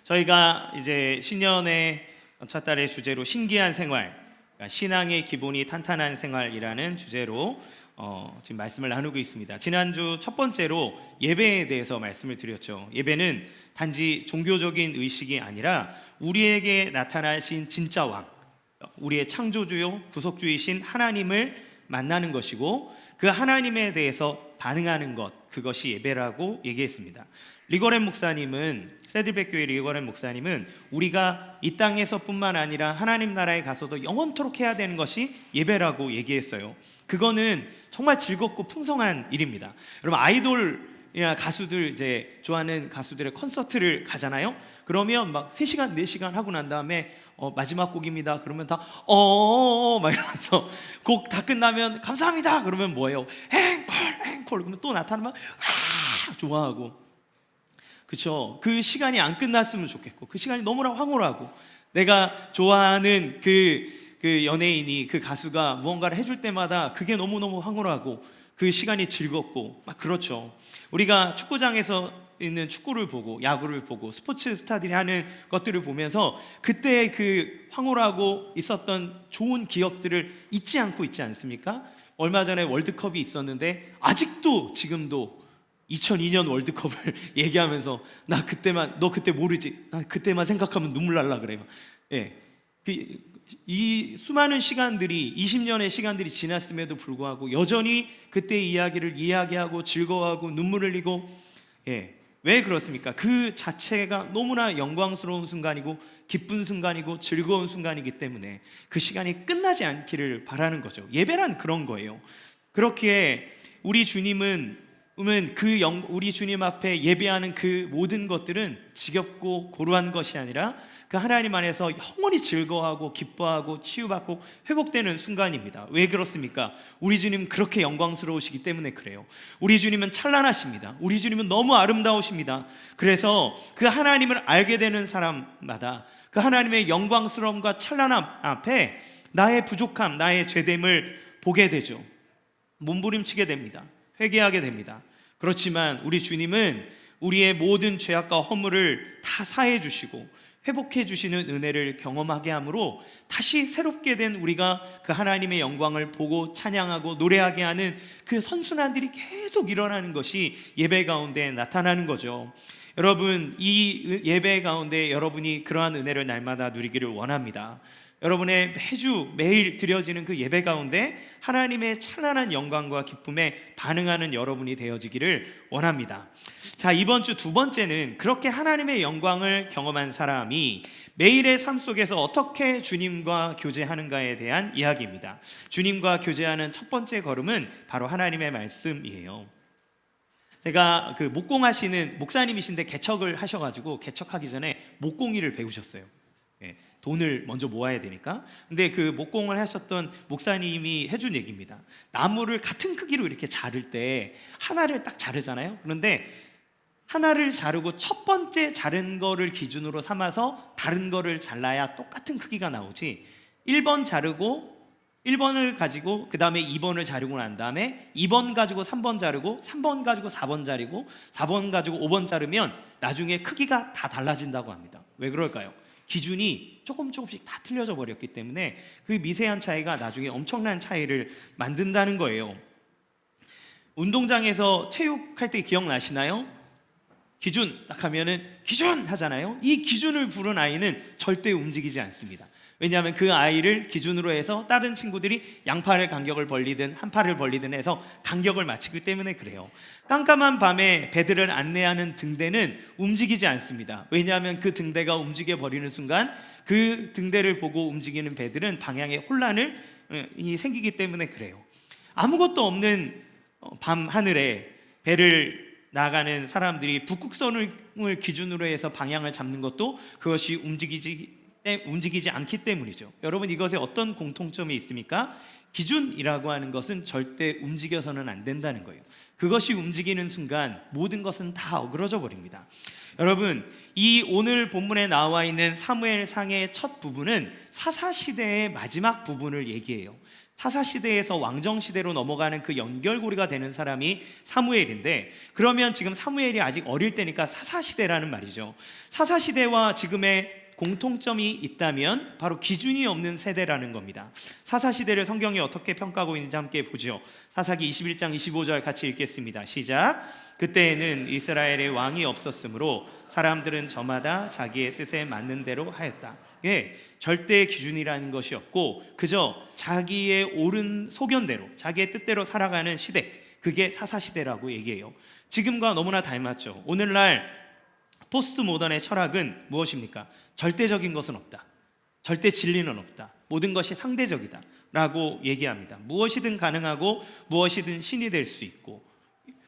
저희가 이제 신년의 첫 달의 주제로 신기한 생활, 그러니까 신앙의 기본이 탄탄한 생활이라는 주제로 지금 말씀을 나누고 있습니다. 지난주 첫 번째로 예배에 대해서 말씀을 드렸죠. 예배는 단지 종교적인 의식이 아니라 우리에게 나타나신 진짜 왕, 우리의 창조주요 구속주이신 하나님을 만나는 것이고, 그 하나님에 대해서 반응하는 것, 그것이 예배라고 얘기했습니다. 리거렌 목사님은, 세들백 교회 리거렌 목사님은 우리가 이 땅에서 뿐만 아니라 하나님 나라에 가서도 영원토록 해야 되는 것이 예배라고 얘기했어요. 그거는 정말 즐겁고 풍성한 일입니다. 여러분, 아이돌이나 가수들, 이제 좋아하는 가수들의 콘서트를 가잖아요. 그러면 막 3시간 4시간 하고 난 다음에 마지막 곡입니다 그러면 다 막 이러면서, 곡 다 끝나면 감사합니다 그러면 뭐예요? 앵콜 그러면 또 나타나면 좋아하고, 그렇죠? 그 시간이 안 끝났으면 좋겠고, 그 시간이 너무나 황홀하고, 내가 좋아하는 그 연예인이, 그 가수가 무언가를 해줄 때마다 그게 너무너무 황홀하고 그 시간이 즐겁고 막 그렇죠. 우리가 축구장에서 있는 축구를 보고 야구를 보고 스포츠 스타들이 하는 것들을 보면서 그때 그 황홀하고 있었던 좋은 기억들을 잊지 않고 있지 않습니까? 얼마 전에 월드컵이 있었는데 아직도 지금도 2002년 월드컵을 얘기하면서 나 그때만, 너 그때 모르지? 나 그때만 생각하면 눈물 날라 그래요. 예. 이 수많은 시간들이, 20년의 시간들이 지났음에도 불구하고 여전히 그때 이야기를 이야기하고 즐거워하고 눈물 흘리고, 왜 그렇습니까? 그 자체가 너무나 영광스러운 순간이고 기쁜 순간이고 즐거운 순간이기 때문에 그 시간이 끝나지 않기를 바라는 거죠. 예배란 그런 거예요. 그렇기에 우리 주님은 우리 주님 앞에 예배하는 그 모든 것들은 지겹고 고루한 것이 아니라 그 하나님 안에서 영원히 즐거워하고 기뻐하고 치유받고 회복되는 순간입니다. 왜 그렇습니까? 우리 주님 그렇게 영광스러우시기 때문에 그래요. 우리 주님은 찬란하십니다. 우리 주님은 너무 아름다우십니다. 그래서 그 하나님을 알게 되는 사람마다 그 하나님의 영광스러움과 찬란함 앞에 나의 부족함, 나의 죄됨을 보게 되죠. 몸부림치게 됩니다. 회개하게 됩니다. 그렇지만 우리 주님은 우리의 모든 죄악과 허물을 다 사해 주시고 회복해 주시는 은혜를 경험하게 하므로 다시 새롭게 된 우리가 그 하나님의 영광을 보고 찬양하고 노래하게 하는 그 선순환들이 계속 일어나는 것이 예배 가운데 나타나는 거죠. 여러분, 이 예배 가운데 여러분이 그러한 은혜를 날마다 누리기를 원합니다. 여러분의 매일 드려지는 그 예배 가운데 하나님의 찬란한 영광과 기쁨에 반응하는 여러분이 되어지기를 원합니다. 자, 이번 주 두 번째는 그렇게 하나님의 영광을 경험한 사람이 매일의 삶 속에서 어떻게 주님과 교제하는가에 대한 이야기입니다. 주님과 교제하는 첫 번째 걸음은 바로 하나님의 말씀이에요. 제가 그 목공하시는 목사님이신데 개척을 하셔가지고 개척하기 전에 목공일을 배우셨어요. 돈을 먼저 모아야 되니까. 근데 그 목공을 하셨던 목사님이 해준 얘기입니다. 나무를 같은 크기로 이렇게 자를 때 하나를 딱 자르잖아요. 그런데 하나를 자르고 첫 번째 자른 거를 기준으로 삼아서 다른 거를 잘라야 똑같은 크기가 나오지, 1번 자르고 1번을 가지고 그 다음에 2번을 자르고 난 다음에 2번 가지고 3번 자르고 3번 가지고 4번 자르고 4번 가지고 5번 자르면 나중에 크기가 다 달라진다고 합니다. 왜 그럴까요? 기준이 조금씩 다 틀려져 버렸기 때문에 그 미세한 차이가 나중에 엄청난 차이를 만든다는 거예요. 운동장에서 체육할 때 기억나시나요? 기준 딱 하면은 기준 하잖아요. 이 기준을 부른 아이는 절대 움직이지 않습니다. 왜냐하면 그 아이를 기준으로 해서 다른 친구들이 양팔을 간격을 벌리든 한 팔을 벌리든 해서 간격을 맞추기 때문에 그래요. 깜깜한 밤에 배들을 안내하는 등대는 움직이지 않습니다. 왜냐하면 그 등대가 움직여 버리는 순간 그 등대를 보고 움직이는 배들은 방향에 혼란이 생기기 때문에 그래요. 아무것도 없는 밤 하늘에 배를 나가는 사람들이 북극선을 기준으로 해서 방향을 잡는 것도 그것이 움직이지 않기 때문이죠. 여러분, 이것에 어떤 공통점이 있습니까? 기준이라고 하는 것은 절대 움직여서는 안 된다는 거예요. 그것이 움직이는 순간 모든 것은 다 어그러져 버립니다. 여러분, 이 오늘 본문에 나와 있는 사무엘상의 첫 부분은 사사시대의 마지막 부분을 얘기해요. 사사시대에서 왕정시대로 넘어가는 그 연결고리가 되는 사람이 사무엘인데, 그러면 지금 사무엘이 아직 어릴 때니까 사사시대라는 말이죠. 사사시대와 지금의 공통점이 있다면 바로 기준이 없는 세대라는 겁니다. 사사시대를 성경이 어떻게 평가하고 있는지 함께 보죠. 사사기 21장 25절 같이 읽겠습니다. 시작. 그때에는 이스라엘의 왕이 없었으므로 사람들은 저마다 자기의 뜻에 맞는 대로 하였다. 절대 기준이라는 것이 없고 그저 자기의 옳은 소견대로, 자기의 뜻대로 살아가는 시대, 그게 사사시대라고 얘기해요. 지금과 너무나 닮았죠. 오늘날 포스트 모던의 철학은 무엇입니까? 절대적인 것은 없다, 절대 진리는 없다, 모든 것이 상대적이다 라고 얘기합니다. 무엇이든 가능하고 무엇이든 신이 될 수 있고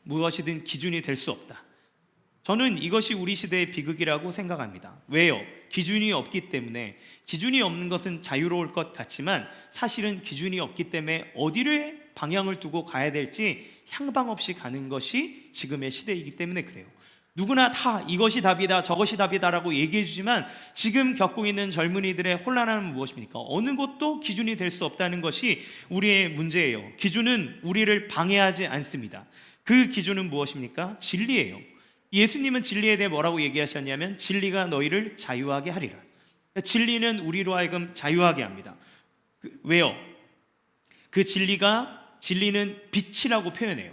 무엇이든 기준이 될 수 없다. 저는 이것이 우리 시대의 비극이라고 생각합니다. 왜요? 기준이 없기 때문에. 기준이 없는 것은 자유로울 것 같지만 사실은 기준이 없기 때문에 어디를 방향을 두고 가야 될지 향방 없이 가는 것이 지금의 시대이기 때문에 그래요. 누구나 다 이것이 답이다, 저것이 답이다라고 얘기해 주지만 지금 겪고 있는 젊은이들의 혼란함은 무엇입니까? 어느 것도 기준이 될 수 없다는 것이 우리의 문제예요. 기준은 우리를 방해하지 않습니다. 그 기준은 무엇입니까? 진리예요. 예수님은 진리에 대해 뭐라고 얘기하셨냐면 진리가 너희를 자유하게 하리라. 진리는 우리로 하여금 자유하게 합니다. 왜요? 그 진리는 빛이라고 표현해요.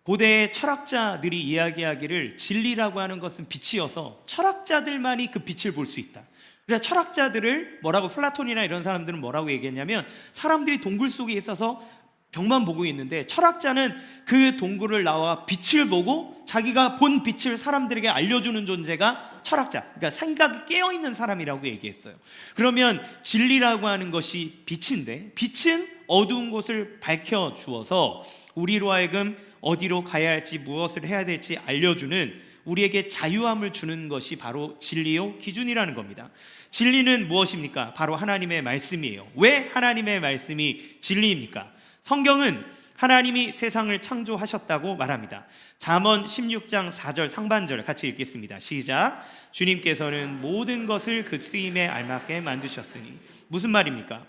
고대의 철학자들이 이야기하기를 진리라고 하는 것은 빛이어서 철학자들만이 그 빛을 볼 수 있다. 그래서 철학자들을 뭐라고, 플라톤이나 이런 사람들은 뭐라고 얘기했냐면 사람들이 동굴 속에 있어서 벽만 보고 있는데 철학자는 그 동굴을 나와 빛을 보고 자기가 본 빛을 사람들에게 알려주는 존재가 철학자, 그러니까 생각이 깨어있는 사람이라고 얘기했어요. 그러면 진리라고 하는 것이 빛인데 빛은 어두운 곳을 밝혀주어서 우리로 하여금 어디로 가야 할지 무엇을 해야 될지 알려주는, 우리에게 자유함을 주는 것이 바로 진리요 기준이라는 겁니다. 진리는 무엇입니까? 바로 하나님의 말씀이에요. 왜 하나님의 말씀이 진리입니까? 성경은 하나님이 세상을 창조하셨다고 말합니다. 잠언 16장 4절 상반절 같이 읽겠습니다. 시작. 주님께서는 모든 것을 그 쓰임에 알맞게 만드셨으니. 무슨 말입니까?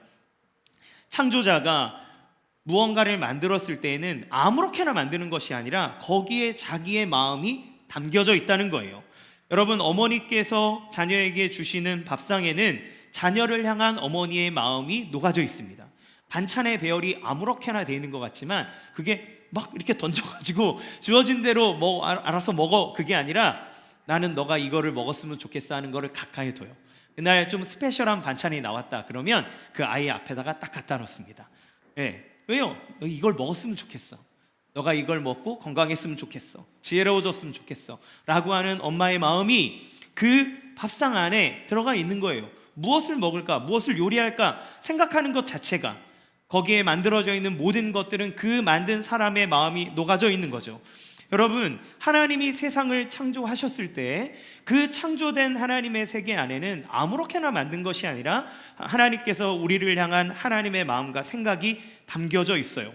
창조자가 무언가를 만들었을 때에는 아무렇게나 만드는 것이 아니라 거기에 자기의 마음이 담겨져 있다는 거예요. 여러분, 어머니께서 자녀에게 주시는 밥상에는 자녀를 향한 어머니의 마음이 녹아져 있습니다. 반찬의 배열이 아무렇게나 되어 있는 것 같지만 그게 막 이렇게 던져가지고 주어진 대로 알아서 먹어, 그게 아니라 나는 너가 이거를 먹었으면 좋겠어 하는 거를 가까이 둬요. 그날 좀 스페셜한 반찬이 나왔다 그러면 그 아이 앞에다가 딱 갖다 놓습니다. 왜요? 이걸 먹었으면 좋겠어, 너가 이걸 먹고 건강했으면 좋겠어, 지혜로워졌으면 좋겠어 라고 하는 엄마의 마음이 그 밥상 안에 들어가 있는 거예요. 무엇을 먹을까, 무엇을 요리할까 생각하는 것 자체가, 거기에 만들어져 있는 모든 것들은 그 만든 사람의 마음이 녹아져 있는 거죠. 여러분, 하나님이 세상을 창조하셨을 때 그 창조된 하나님의 세계 안에는 아무렇게나 만든 것이 아니라 하나님께서 우리를 향한 하나님의 마음과 생각이 담겨져 있어요.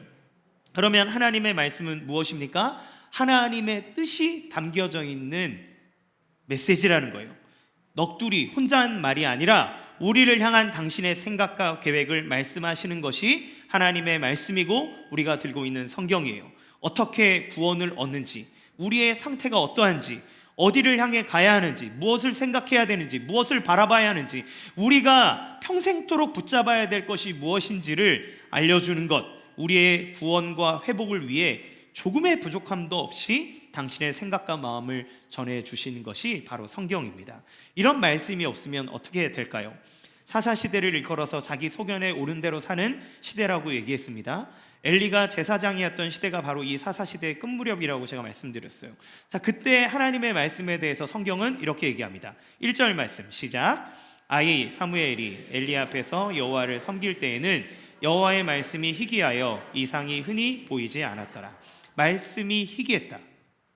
그러면 하나님의 말씀은 무엇입니까? 하나님의 뜻이 담겨져 있는 메시지라는 거예요. 넋두리 혼자 한 말이 아니라 우리를 향한 당신의 생각과 계획을 말씀하시는 것이 하나님의 말씀이고 우리가 들고 있는 성경이에요. 어떻게 구원을 얻는지, 우리의 상태가 어떠한지, 어디를 향해 가야 하는지, 무엇을 생각해야 되는지, 무엇을 바라봐야 하는지, 우리가 평생토록 붙잡아야 될 것이 무엇인지를 알려주는 것, 우리의 구원과 회복을 위해 조금의 부족함도 없이 당신의 생각과 마음을 전해주시는 것이 바로 성경입니다. 이런 말씀이 없으면 어떻게 될까요? 사사시대를 일컬어서 자기 소견에 옳은 대로 사는 시대라고 얘기했습니다. 엘리가 제사장이었던 시대가 바로 이 사사시대의 끝무렵이라고 제가 말씀드렸어요. 자, 그때 하나님의 말씀에 대해서 성경은 이렇게 얘기합니다. 1절 말씀 시작. 아이 사무엘이 엘리 앞에서 여호와를 섬길 때에는 여호와의 말씀이 희귀하여 이상이 흔히 보이지 않았더라. 말씀이 희귀했다,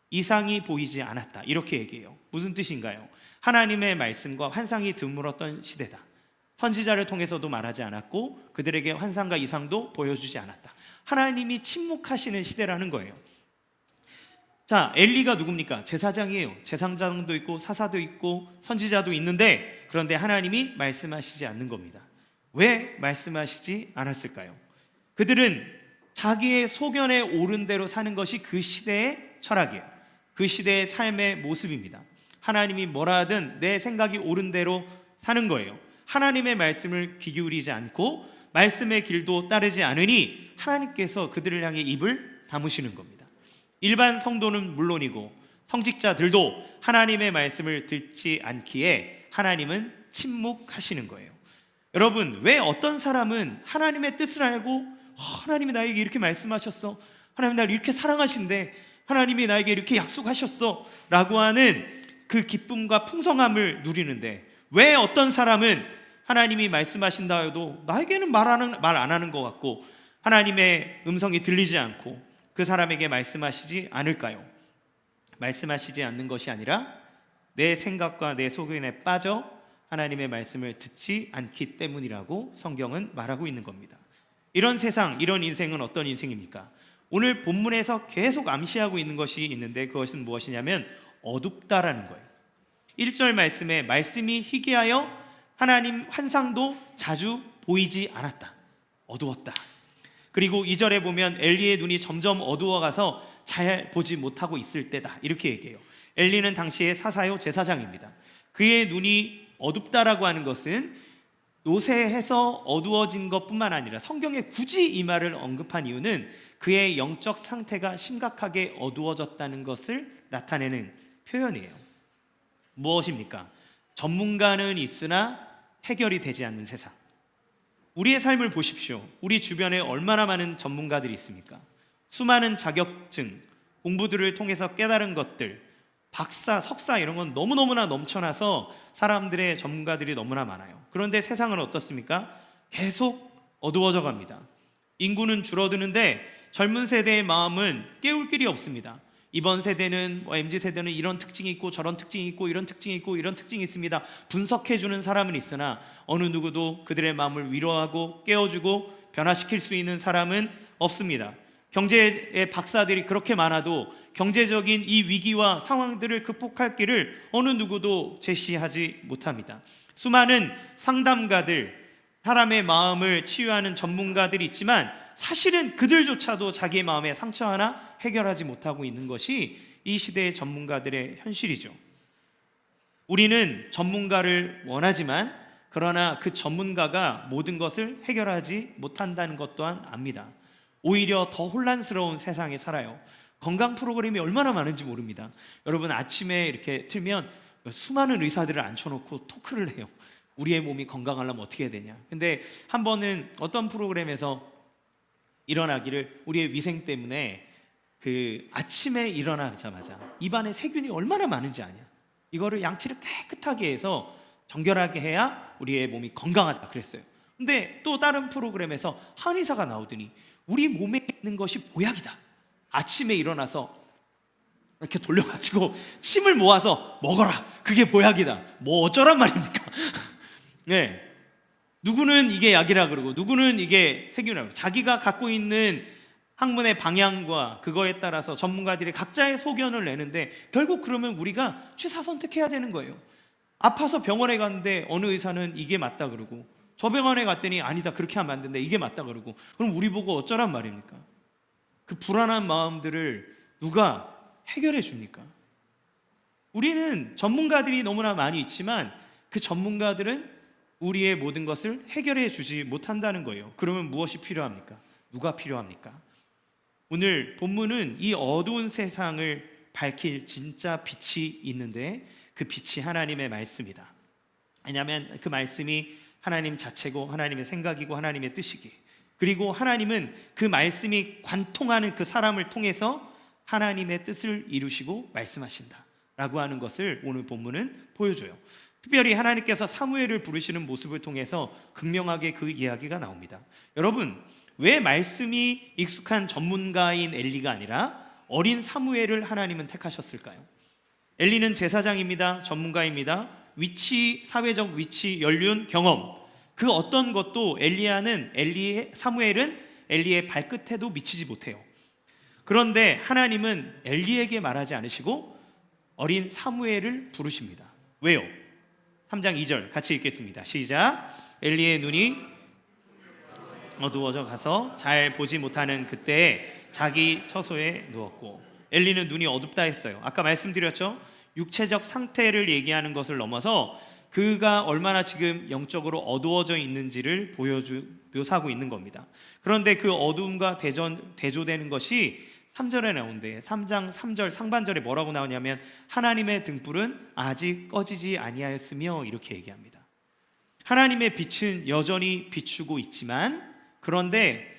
이상이 보이지 않았다, 이렇게 얘기해요. 무슨 뜻인가요? 하나님의 말씀과 환상이 드물었던 시대다. 선지자를 통해서도 말하지 않았고 그들에게 환상과 이상도 보여주지 않았다. 하나님이 침묵하시는 시대라는 거예요. 자, 엘리가 누굽니까? 제사장이에요. 제사장도 있고 사사도 있고 선지자도 있는데 그런데 하나님이 말씀하시지 않는 겁니다. 왜 말씀하시지 않았을까요? 그들은 자기의 소견에 옳은 대로 사는 것이 그 시대의 철학이에요. 그 시대의 삶의 모습입니다. 하나님이 뭐라 하든 내 생각이 옳은 대로 사는 거예요. 하나님의 말씀을 귀 기울이지 않고 말씀의 길도 따르지 않으니 하나님께서 그들을 향해 입을 다무시는 겁니다. 일반 성도는 물론이고 성직자들도 하나님의 말씀을 듣지 않기에 하나님은 침묵하시는 거예요. 여러분, 왜 어떤 사람은 하나님의 뜻을 알고 하나님이 나에게 이렇게 말씀하셨어, 하나님 나를 이렇게 사랑하신대, 하나님이 나에게 이렇게 약속하셨어 라고 하는 그 기쁨과 풍성함을 누리는데, 왜 어떤 사람은 하나님이 말씀하신다 해도 나에게는 말 안 하는 것 같고 하나님의 음성이 들리지 않고 그 사람에게 말씀하시지 않을까요? 말씀하시지 않는 것이 아니라 내 생각과 내 소견에 빠져 하나님의 말씀을 듣지 않기 때문이라고 성경은 말하고 있는 겁니다. 이런 세상, 이런 인생은 어떤 인생입니까? 오늘 본문에서 계속 암시하고 있는 것이 있는데, 그것은 무엇이냐면 어둡다라는 거예요. 1절 말씀에 말씀이 희귀하여 하나님 환상도 자주 보이지 않았다, 어두웠다. 그리고 2절에 보면 엘리의 눈이 점점 어두워가서 잘 보지 못하고 있을 때다, 이렇게 얘기해요. 엘리는 당시의 사사요 제사장입니다. 그의 눈이 어둡다라고 하는 것은 노쇠해서 어두워진 것뿐만 아니라 성경에 굳이 이 말을 언급한 이유는 그의 영적 상태가 심각하게 어두워졌다는 것을 나타내는 표현이에요. 무엇입니까? 전문가는 있으나 해결이 되지 않는 세상. 우리의 삶을 보십시오. 우리 주변에 얼마나 많은 전문가들이 있습니까? 수많은 자격증, 공부들을 통해서 깨달은 것들, 박사, 석사 이런 건 너무너무나 넘쳐나서 사람들의 전문가들이 너무나 많아요. 그런데 세상은 어떻습니까? 계속 어두워져 갑니다. 인구는 줄어드는데 젊은 세대의 마음은 깨울 길이 없습니다. 이번 세대는 MZ세대는 이런 특징이 있고 저런 특징이 있고 이런 특징이 있고 이런 특징이 있습니다. 분석해주는 사람은 있으나 어느 누구도 그들의 마음을 위로하고 깨워주고 변화시킬 수 있는 사람은 없습니다. 경제의 박사들이 그렇게 많아도 경제적인 이 위기와 상황들을 극복할 길을 어느 누구도 제시하지 못합니다. 수많은 상담가들, 사람의 마음을 치유하는 전문가들이 있지만 사실은 그들조차도 자기의 마음의 상처 하나 해결하지 못하고 있는 것이 이 시대의 전문가들의 현실이죠. 우리는 전문가를 원하지만 그러나 그 전문가가 모든 것을 해결하지 못한다는 것 또한 압니다. 오히려 더 혼란스러운 세상에 살아요. 건강 프로그램이 얼마나 많은지 모릅니다. 여러분, 아침에 이렇게 틀면 수많은 의사들을 앉혀놓고 토크를 해요. 우리의 몸이 건강하려면 어떻게 해야 되냐. 근데 한 번은 어떤 프로그램에서 일어나기를, 우리의 위생 때문에 그 아침에 일어나자마자 입안에 세균이 얼마나 많은지 아냐, 이거를 양치를 깨끗하게 해서 정결하게 해야 우리의 몸이 건강하다 그랬어요. 근데 또 다른 프로그램에서 한의사가 나오더니 우리 몸에 있는 것이 보약이다, 아침에 일어나서 이렇게 돌려가지고 침을 모아서 먹어라, 그게 보약이다. 뭐 어쩌란 말입니까? 네, 누구는 이게 약이라 그러고 누구는 이게 세균이라 그러고, 자기가 갖고 있는 학문의 방향과 그거에 따라서 전문가들이 각자의 소견을 내는데 결국 그러면 우리가 취사 선택해야 되는 거예요. 아파서 병원에 갔는데 어느 의사는 이게 맞다 그러고, 저 병원에 갔더니 아니다, 그렇게 하면 안 된다, 이게 맞다 그러고, 그럼 우리 보고 어쩌란 말입니까? 그 불안한 마음들을 누가 해결해 줍니까? 우리는 전문가들이 너무나 많이 있지만 그 전문가들은 우리의 모든 것을 해결해 주지 못한다는 거예요. 그러면 무엇이 필요합니까? 누가 필요합니까? 오늘 본문은 이 어두운 세상을 밝힐 진짜 빛이 있는데 그 빛이 하나님의 말씀이다. 왜냐하면 그 말씀이 하나님 자체고 하나님의 생각이고 하나님의 뜻이기, 그리고 하나님은 그 말씀이 관통하는 그 사람을 통해서 하나님의 뜻을 이루시고 말씀하신다 라고 하는 것을 오늘 본문은 보여줘요. 특별히 하나님께서 사무엘을 부르시는 모습을 통해서 극명하게 그 이야기가 나옵니다. 여러분, 왜 말씀이 익숙한 전문가인 엘리가 아니라 어린 사무엘을 하나님은 택하셨을까요? 엘리는 제사장입니다. 전문가입니다. 위치, 사회적 위치, 연륜, 경험, 그 어떤 것도 사무엘은 엘리의 발끝에도 미치지 못해요. 그런데 하나님은 엘리에게 말하지 않으시고 어린 사무엘을 부르십니다. 왜요? 3장 2절 같이 읽겠습니다. 시작. 엘리의 눈이 어두워져 가서 잘 보지 못하는 그때에 자기 처소에 누웠고, 엘리는 눈이 어둡다 했어요. 아까 말씀드렸죠? 육체적 상태를 얘기하는 것을 넘어서 그가 얼마나 지금 영적으로 어두워져 있는지를 묘사하고 있는 겁니다. 그런데 그 어두움과 대조되는 것이 3절에 나오는데, 3장 3절 상반절에 뭐라고 나오냐면 하나님의 등불은 아직 꺼지지 아니하였으며 이렇게 얘기합니다. 하나님의 빛은 여전히 비추고 있지만, 그런데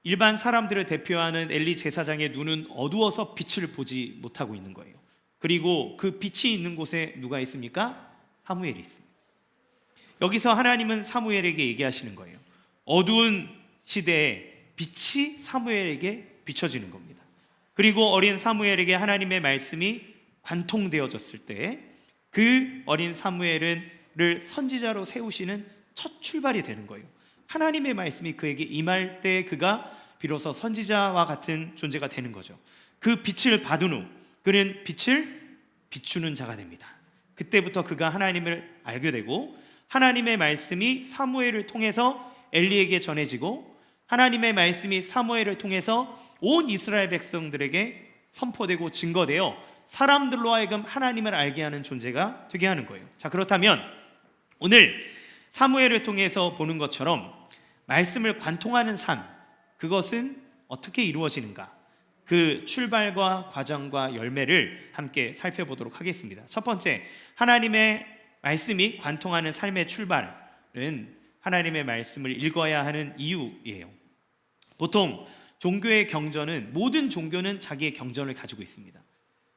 일반 사람들을 대표하는 엘리 제사장의 눈은 어두워서 빛을 보지 못하고 있는 거예요. 그리고 그 빛이 있는 곳에 누가 있습니까? 사무엘이 있습니다. 여기서 하나님은 사무엘에게 얘기하시는 거예요. 어두운 시대에 빛이 사무엘에게 비춰지는 겁니다. 그리고 어린 사무엘에게 하나님의 말씀이 관통되어졌을 때 그 어린 사무엘을 선지자로 세우시는 첫 출발이 되는 거예요. 하나님의 말씀이 그에게 임할 때 그가 비로소 선지자와 같은 존재가 되는 거죠. 그 빛을 받은 후 그는 빛을 비추는 자가 됩니다. 그때부터 그가 하나님을 알게 되고, 하나님의 말씀이 사무엘을 통해서 엘리에게 전해지고, 하나님의 말씀이 사무엘을 통해서 온 이스라엘 백성들에게 선포되고 증거되어 사람들로 하여금 하나님을 알게 하는 존재가 되게 하는 거예요. 자, 그렇다면 오늘 사무엘을 통해서 보는 것처럼 말씀을 관통하는 삶, 그것은 어떻게 이루어지는가? 그 출발과 과정과 열매를 함께 살펴보도록 하겠습니다. 첫 번째, 하나님의 말씀이 관통하는 삶의 출발은 하나님의 말씀을 읽어야 하는 이유예요. 보통 종교의 경전은, 모든 종교는 자기의 경전을 가지고 있습니다.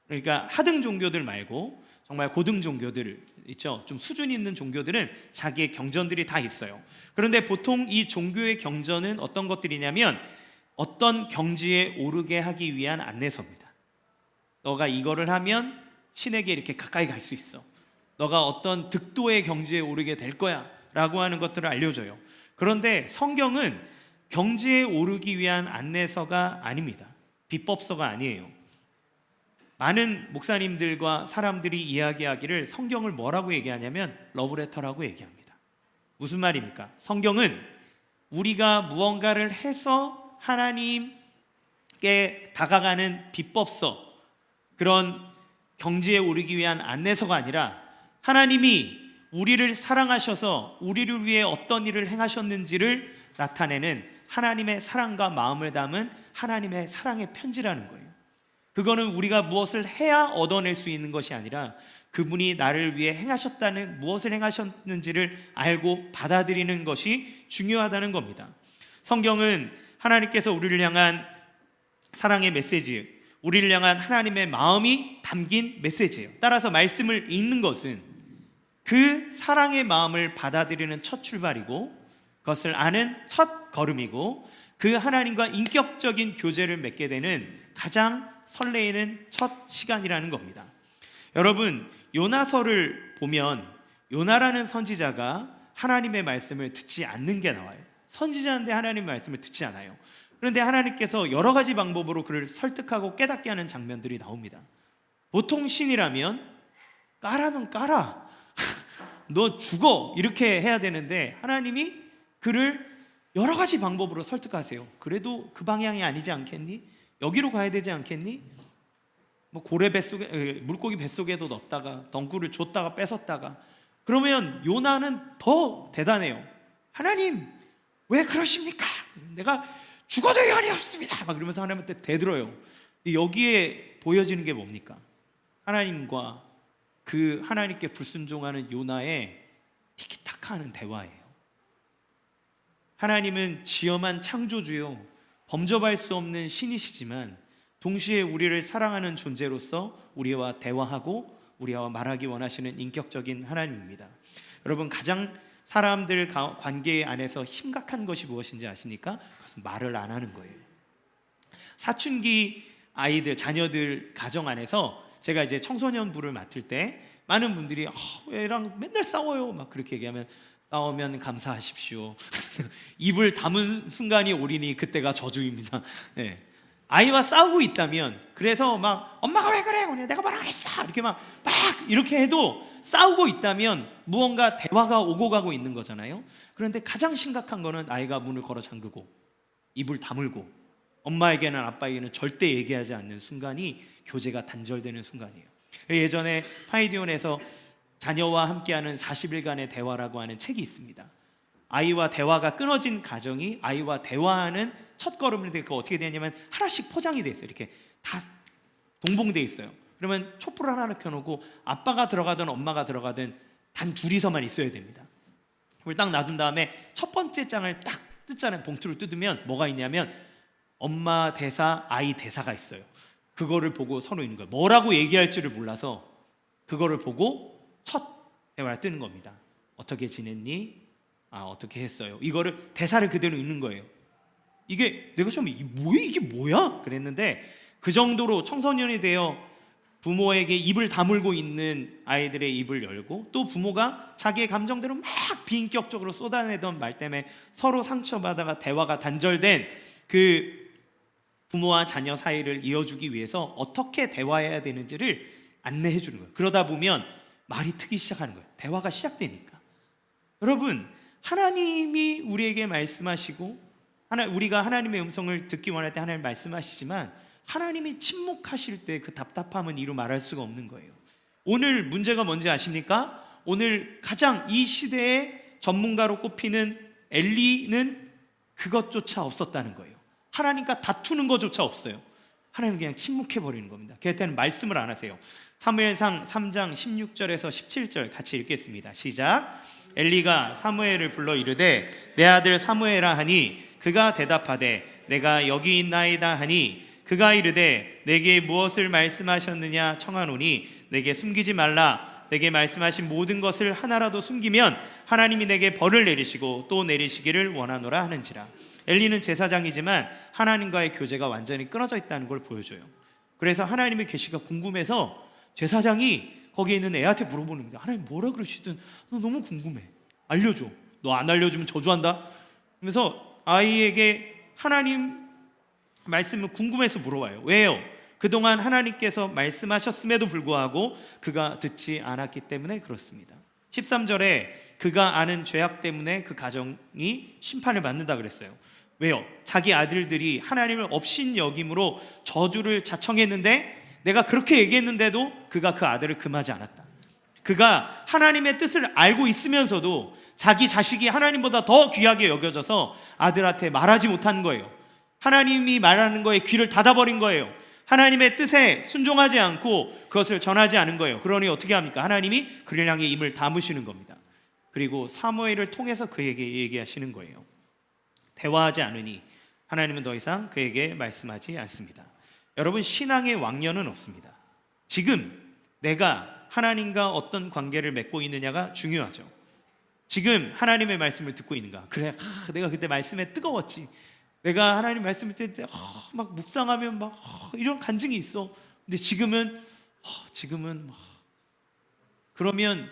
그러니까 하등 종교들 말고 정말 고등 종교들 있죠. 좀 수준 있는 종교들은 자기의 경전들이 다 있어요. 그런데 보통 이 종교의 경전은 어떤 것들이냐면 어떤 경지에 오르게 하기 위한 안내서입니다. 너가 이거를 하면 신에게 이렇게 가까이 갈 수 있어. 너가 어떤 득도의 경지에 오르게 될 거야 라고 하는 것들을 알려줘요. 그런데 성경은 경지에 오르기 위한 안내서가 아닙니다. 비법서가 아니에요. 많은 목사님들과 사람들이 이야기하기를 성경을 뭐라고 얘기하냐면 러브레터라고 얘기합니다. 무슨 말입니까? 성경은 우리가 무언가를 해서 하나님께 다가가는 비법서, 그런 경지에 오르기 위한 안내서가 아니라 하나님이 우리를 사랑하셔서 우리를 위해 어떤 일을 행하셨는지를 나타내는 하나님의 사랑과 마음을 담은 하나님의 사랑의 편지라는 거예요. 그거는 우리가 무엇을 해야 얻어낼 수 있는 것이 아니라 그분이 나를 위해 무엇을 행하셨는지를 알고 받아들이는 것이 중요하다는 겁니다. 성경은 하나님께서 우리를 향한 사랑의 메시지, 우리를 향한 하나님의 마음이 담긴 메시지예요. 따라서 말씀을 읽는 것은 그 사랑의 마음을 받아들이는 첫 출발이고, 그것을 아는 첫 걸음이고, 그 하나님과 인격적인 교제를 맺게 되는 가장 설레이는 첫 시간이라는 겁니다. 여러분, 요나서를 보면 요나라는 선지자가 하나님의 말씀을 듣지 않는 게 나와요. 선지자인데 하나님의 말씀을 듣지 않아요. 그런데 하나님께서 여러 가지 방법으로 그를 설득하고 깨닫게 하는 장면들이 나옵니다. 보통 신이라면 까라면 까라 너 죽어 이렇게 해야 되는데, 하나님이 그를 여러 가지 방법으로 설득하세요. 그래도 그 방향이 아니지 않겠니? 여기로 가야 되지 않겠니? 뭐 고래 뱃속에, 물고기 뱃속에도 넣었다가 덩굴을 줬다가 뺏었다가. 그러면 요나는 더 대단해요. 하나님 왜 그러십니까? 내가 죽어도 여한이 없습니다 막 그러면서 하나님한테 대들어요. 여기에 보여지는 게 뭡니까? 하나님과 그 하나님께 불순종하는 요나의 티키타카하는 대화예요. 하나님은 지엄한 창조주요, 범접할 수 없는 신이시지만 동시에 우리를 사랑하는 존재로서 우리와 대화하고 우리와 말하기 원하시는 인격적인 하나님입니다. 여러분, 가장 사람들 관계 안에서 심각한 것이 무엇인지 아십니까? 그것은 말을 안 하는 거예요. 사춘기 아이들, 자녀들 가정 안에서 제가 이제 청소년부를 맡을 때 많은 분들이 얘랑 맨날 싸워요 막 그렇게 얘기하면, 싸우면 감사하십시오 입을 담은 순간이 오리니 그때가 저주입니다. 네. 아이와 싸우고 있다면, 그래서 막 엄마가 왜 그래? 내가 뭐라 그랬어? 이렇게 막 이렇게 해도 싸우고 있다면 무언가 대화가 오고 가고 있는 거잖아요. 그런데 가장 심각한 거는 아이가 문을 걸어 잠그고 입을 다물고 엄마에게는 아빠에게는 절대 얘기하지 않는 순간이 교제가 단절되는 순간이에요. 예전에 파이디온에서 자녀와 함께하는 40일간의 대화라고 하는 책이 있습니다. 아이와 대화가 끊어진 가정이 아이와 대화하는 첫 걸음인데, 그거 어떻게 되냐면 하나씩 포장이 돼 있어요. 이렇게 다 동봉돼 있어요. 그러면 촛불 하나를 켜놓고 아빠가 들어가든 엄마가 들어가든 단 둘이서만 있어야 됩니다. 그걸 딱 놔둔 다음에 첫 번째 장을 딱 뜯잖아요. 봉투를 뜯으면 뭐가 있냐면 엄마 대사, 아이 대사가 있어요. 그거를 보고 서로 있는 거예요. 뭐라고 얘기할지를 몰라서 그거를 보고 첫 대화를 뜨는 겁니다. 어떻게 지냈니? 어떻게 했어요? 이거를 대사를 그대로 읽는 거예요. 이게 내가 처음에 이게 뭐야? 그랬는데 그 정도로 청소년이 되어 부모에게 입을 다물고 있는 아이들의 입을 열고, 또 부모가 자기의 감정대로 막 비인격적으로 쏟아내던 말 때문에 서로 상처받아가 대화가 단절된 그 부모와 자녀 사이를 이어주기 위해서 어떻게 대화해야 되는지를 안내해 주는 거예요. 그러다 보면 말이 트기 시작하는 거예요. 대화가 시작되니까. 여러분, 하나님이 우리에게 말씀하시고 우리가 하나님의 음성을 듣기 원할 때 하나님 말씀하시지만, 하나님이 침묵하실 때 그 답답함은 이루 말할 수가 없는 거예요. 오늘 문제가 뭔지 아십니까? 오늘 가장 이 시대의 전문가로 꼽히는 엘리는 그것조차 없었다는 거예요. 하나님과 다투는 것조차 없어요. 하나님은 그냥 침묵해 버리는 겁니다. 그때는 말씀을 안 하세요. 사무엘상 3장 16절에서 17절 같이 읽겠습니다. 시작. 엘리가 사무엘을 불러 이르되 내 아들 사무엘아 하니 그가 대답하되 내가 여기 있나이다 하니 그가 이르되 내게 무엇을 말씀하셨느냐 청하노니 내게 숨기지 말라. 내게 말씀하신 모든 것을 하나라도 숨기면 하나님이 내게 벌을 내리시고 또 내리시기를 원하노라 하는지라. 엘리는 제사장이지만 하나님과의 교제가 완전히 끊어져 있다는 걸 보여줘요. 그래서 하나님의 계시가 궁금해서 제사장이 거기에 있는 애한테 물어보는 겁니다. 하나님 뭐라 그러시든 너 너무 궁금해, 알려줘. 너 안 알려주면 저주한다. 그래서 아이에게 하나님 말씀을 궁금해서 물어봐요. 왜요? 그동안 하나님께서 말씀하셨음에도 불구하고 그가 듣지 않았기 때문에 그렇습니다. 13절에 그가 아는 죄악 때문에 그 가정이 심판을 받는다 그랬어요. 왜요? 자기 아들들이 하나님을 업신여김으로 저주를 자청했는데, 내가 그렇게 얘기했는데도 그가 그 아들을 금하지 않았다. 그가 하나님의 뜻을 알고 있으면서도 자기 자식이 하나님보다 더 귀하게 여겨져서 아들한테 말하지 못한 거예요. 하나님이 말하는 거에 귀를 닫아버린 거예요. 하나님의 뜻에 순종하지 않고 그것을 전하지 않은 거예요. 그러니 어떻게 합니까? 하나님이 그를 향해 입을 다무시는 겁니다. 그리고 사무엘을 통해서 그에게 얘기하시는 거예요. 대화하지 않으니 하나님은 더 이상 그에게 말씀하지 않습니다. 여러분, 신앙의 왕년은 없습니다. 지금 내가 하나님과 어떤 관계를 맺고 있느냐가 중요하죠. 지금 하나님의 말씀을 듣고 있는가? 그래, 내가 그때 말씀에 뜨거웠지. 내가 하나님 말씀을 들을 때 막 묵상하면 막 이런 간증이 있어. 근데 지금은 그러면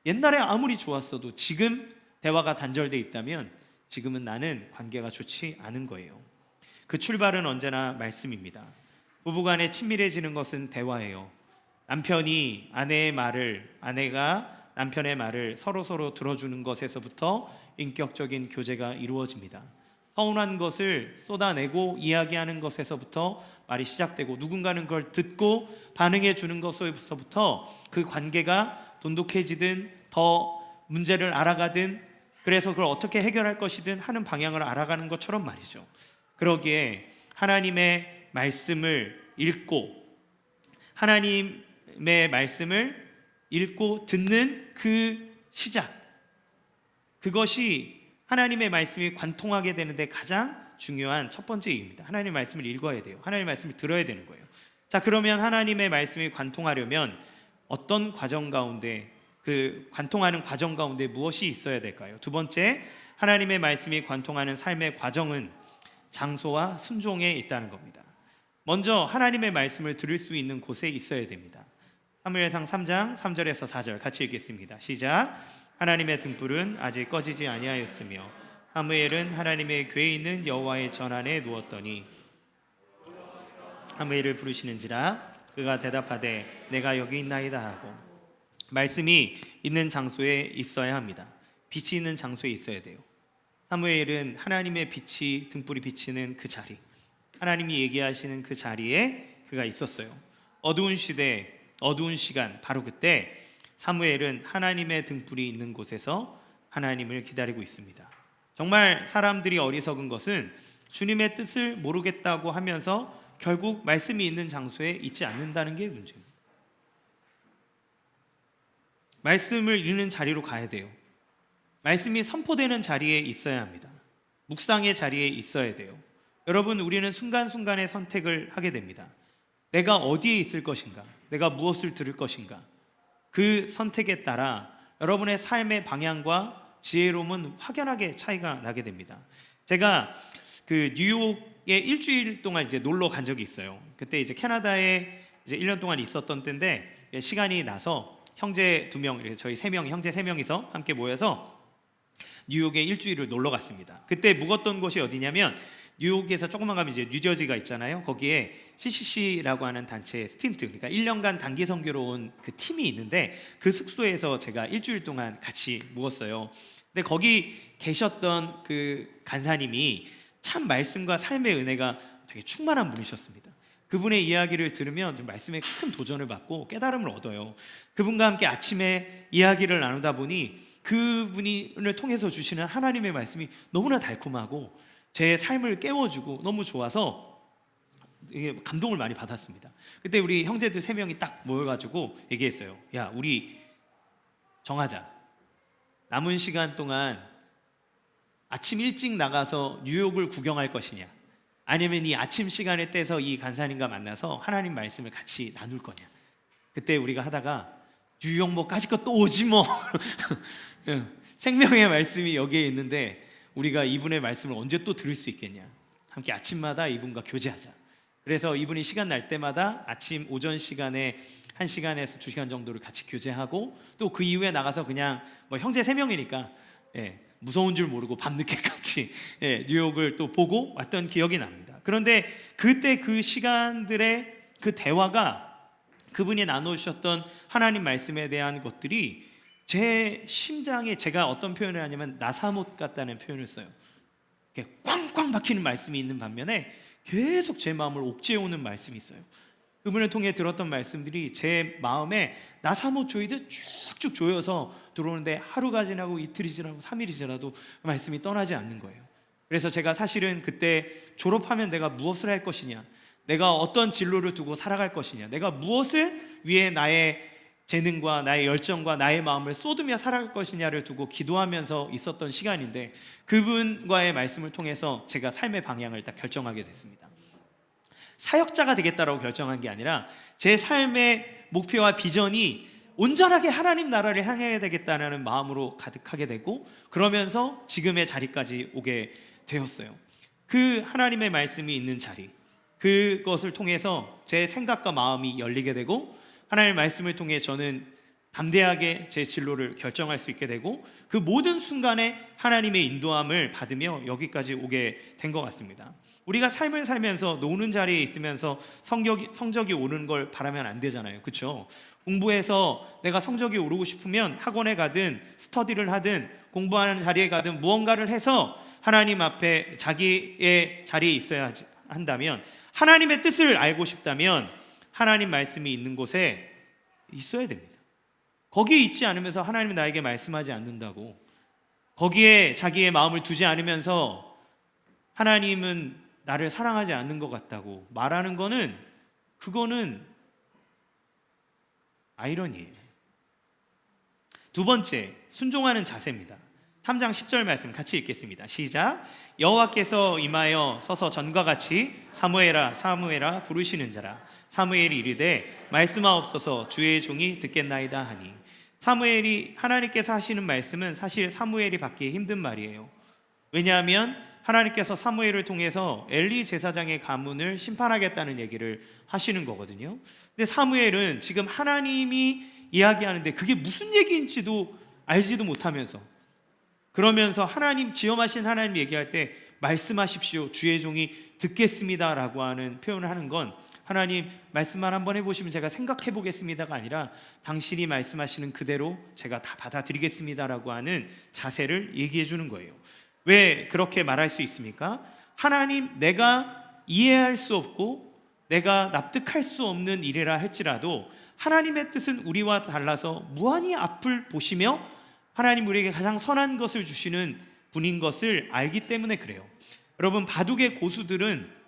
옛날에 아무리 좋았어도 지금 대화가 단절돼 있다면 지금은 나는 관계가 좋지 않은 거예요. 그 출발은 언제나 말씀입니다. 부부간에 친밀해지는 것은 대화예요. 남편이 아내의 말을, 아내가 남편의 말을 서로 들어주는 것에서부터 인격적인 교제가 이루어집니다. 서운한 것을 쏟아내고 이야기하는 것에서부터 말이 시작되고, 누군가는 그걸 듣고 반응해 주는 것에서부터 그 관계가 돈독해지든 더 문제를 알아가든, 그래서 그걸 어떻게 해결할 것이든 하는 방향을 알아가는 것처럼 말이죠. 그러기에 하나님의 말씀을 읽고 하나님의 말씀을 읽고 듣는 그 시작, 그것이 하나님의 말씀이 관통하게 되는데 가장 중요한 첫 번째 이유입니다. 하나님의 말씀을 읽어야 돼요. 하나님의 말씀을 들어야 되는 거예요. 자, 그러면 하나님의 말씀이 관통하려면 어떤 과정 가운데, 그 관통하는 과정 가운데 무엇이 있어야 될까요? 두 번째, 하나님의 말씀이 관통하는 삶의 과정은 장소와 순종에 있다는 겁니다. 먼저 하나님의 말씀을 들을 수 있는 곳에 있어야 됩니다. 사무엘상 3장 3절에서 4절 같이 읽겠습니다. 시작. 하나님의 등불은 아직 꺼지지 아니하였으며 사무엘은 하나님의 궤에 있는 여호와의 전 안에 누웠더니 사무엘을 부르시는지라 그가 대답하되 내가 여기 있나이다 하고 말씀이 있는 장소에 있어야 합니다. 빛이 있는 장소에 있어야 돼요. 사무엘은 하나님의 빛이 등불이 비치는 그 자리, 하나님이 얘기하시는 그 자리에 그가 있었어요. 어두운 시대, 어두운 시간, 바로 그때 사무엘은 하나님의 등불이 있는 곳에서 하나님을 기다리고 있습니다. 정말 사람들이 어리석은 것은 주님의 뜻을 모르겠다고 하면서 결국 말씀이 있는 장소에 있지 않는다는 게 문제입니다. 말씀을 읽는 자리로 가야 돼요. 말씀이 선포되는 자리에 있어야 합니다. 묵상의 자리에 있어야 돼요. 여러분, 우리는 순간순간의 선택을 하게 됩니다. 내가 어디에 있을 것인가? 내가 무엇을 들을 것인가? 그 선택에 따라 여러분의 삶의 방향과 지혜로움은 확연하게 차이가 나게 됩니다. 제가 그 뉴욕에 일주일 동안 이제 놀러 간 적이 있어요. 그때 이제 캐나다에 이제 1년 동안 있었던 때인데 시간이 나서 형제 2명, 저희 3명, 형제 3명이서 함께 모여서 뉴욕에 일주일을 놀러 갔습니다. 그때 묵었던 곳이 어디냐면 뉴욕에서 조금만 가면 이제 뉴저지가 있잖아요. 거기에 CCC라고 하는 단체의 스틴트, 그러니까 1년간 단기 선교로 온 그 팀이 있는데 그 숙소에서 제가 일주일 동안 같이 묵었어요. 근데 거기 계셨던 그 간사님이 참 말씀과 삶의 은혜가 되게 충만한 분이셨습니다. 그분의 이야기를 들으면 좀 말씀에 큰 도전을 받고 깨달음을 얻어요. 그분과 함께 아침에 이야기를 나누다 보니 그분을 통해서 주시는 하나님의 말씀이 너무나 달콤하고 제 삶을 깨워주고 너무 좋아서 감동을 많이 받았습니다. 그때 우리 형제들 3명이 딱 모여가지고 얘기했어요. 야, 우리 정하자. 남은 시간 동안 아침 일찍 나가서 뉴욕을 구경할 것이냐, 아니면 이 아침 시간에 떼서 이 간사님과 만나서 하나님 말씀을 같이 나눌 거냐. 그때 우리가 하다가 뉴욕 뭐 까짓 또 오지 뭐 생명의 말씀이 여기에 있는데 우리가 이분의 말씀을 언제 또 들을 수 있겠냐. 함께 아침마다 이분과 교제하자. 그래서 이분이 시간 날 때마다 아침 오전 시간에 1시간에서 2시간 정도를 같이 교제하고 또 그 이후에 나가서 그냥 뭐 형제 3명이니까 무서운 줄 모르고 밤늦게까지 뉴욕을 또 보고 왔던 기억이 납니다. 그런데 그때 그 시간들의 그 대화가 그분이 나눠주셨던 하나님 말씀에 대한 것들이 제 심장에, 제가 어떤 표현을 하냐면 나사못 같다는 표현을 써요. 이렇게 꽝꽝 박히는 말씀이 있는 반면에 계속 제 마음을 옥죄어오는 말씀이 있어요. 그분을 통해 들었던 말씀들이 제 마음에 나사못 조이듯 쭉쭉 조여서 들어오는데 하루가 지나고 이틀이 지나고 3일이 지나도 말씀이 떠나지 않는 거예요. 그래서 제가 사실은 그때 졸업하면 내가 무엇을 할 것이냐, 내가 어떤 진로를 두고 살아갈 것이냐, 내가 무엇을 위해 나의 재능과 나의 열정과 나의 마음을 쏟으며 살아갈 것이냐를 두고 기도하면서 있었던 시간인데 그분과의 말씀을 통해서 제가 삶의 방향을 딱 결정하게 됐습니다. 사역자가 되겠다라고 결정한 게 아니라 제 삶의 목표와 비전이 온전하게 하나님 나라를 향해야 되겠다는 마음으로 가득하게 되고 그러면서 지금의 자리까지 오게 되었어요. 그 하나님의 말씀이 있는 자리, 그것을 통해서 제 생각과 마음이 열리게 되고 하나님의 말씀을 통해 저는 담대하게 제 진로를 결정할 수 있게 되고 그 모든 순간에 하나님의 인도함을 받으며 여기까지 오게 된 것 같습니다. 우리가 삶을 살면서 노는 자리에 있으면서 성적이 오르는 걸 바라면 안 되잖아요. 그렇죠? 공부해서 내가 성적이 오르고 싶으면 학원에 가든 스터디를 하든 공부하는 자리에 가든 무언가를 해서 하나님 앞에 자기의 자리에 있어야 한다면, 하나님의 뜻을 알고 싶다면 하나님 말씀이 있는 곳에 있어야 됩니다. 거기에 있지 않으면서 하나님이 나에게 말씀하지 않는다고, 거기에 자기의 마음을 두지 않으면서 하나님은 나를 사랑하지 않는 것 같다고 말하는 거는, 그거는 아이러니예요. 두 번째, 순종하는 자세입니다. 3장 10절 말씀 같이 읽겠습니다. 시작. 여호와께서 임하여 서서 전과 같이 사무엘아 사무엘아 부르시는 자라. 사무엘이 이르되 말씀하옵소서 주의 종이 듣겠나이다 하니. 사무엘이 하나님께서 하시는 말씀은 사실 사무엘이 받기 힘든 말이에요. 왜냐하면 하나님께서 사무엘을 통해서 엘리 제사장의 가문을 심판하겠다는 얘기를 하시는 거거든요. 근데 사무엘은 지금 하나님이 이야기하는데 그게 무슨 얘기인지도 알지도 못하면서, 그러면서 하나님, 지엄하신 하나님 얘기할 때 말씀하십시오 주의 종이 듣겠습니다 라고 하는 표현을 하는 건 하나님 말씀만 한번 해보시면 제가 생각해 보겠습니다가 아니라 당신이 말씀하시는 그대로 제가 다 받아들이겠습니다라고 하는 자세를 얘기해 주는 거예요. 왜 그렇게 말할 수 있습니까? 하나님, 내가 이해할 수 없고 내가 납득할 수 없는 일이라 할지라도 하나님의 뜻은 우리와 달라서 무한히 앞을 보시며 하나님 우리에게 가장 선한 것을 주시는 분인 것을 알기 때문에 그래요. 여러분, 바둑의 고수들은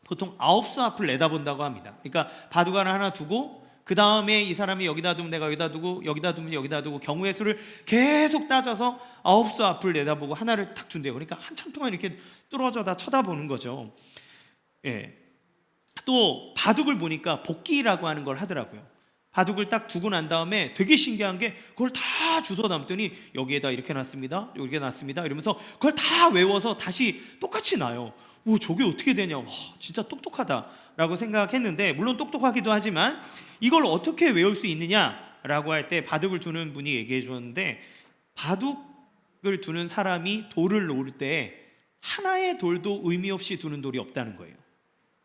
보통 9수 앞을 내다본다고 합니다. 그러니까 바둑 하나 두고 그 다음에 이 사람이 여기다 두면 내가 여기다 두고 여기다 두면 여기다 두고 경우의 수를 계속 따져서 9수 앞을 내다보고 하나를 탁 준대요. 그러니까 한참 동안 이렇게 뚫어져다 쳐다보는 거죠. 예. 또 바둑을 보니까 복기라고 하는 걸 하더라고요. 바둑을 딱 두고 난 다음에 되게 신기한 게 그걸 다 주워 담더니 여기에다 이렇게 놨습니다, 여기에 놨습니다 이러면서 그걸 다 외워서 다시 똑같이 놔요. 오, 저게 어떻게 되냐, 와, 진짜 똑똑하다라고 생각했는데, 물론 똑똑하기도 하지만 이걸 어떻게 외울 수 있느냐라고 할 때 바둑을 두는 분이 얘기해 주었는데, 바둑을 두는 사람이 돌을 놓을 때 하나의 돌도 의미 없이 두는 돌이 없다는 거예요.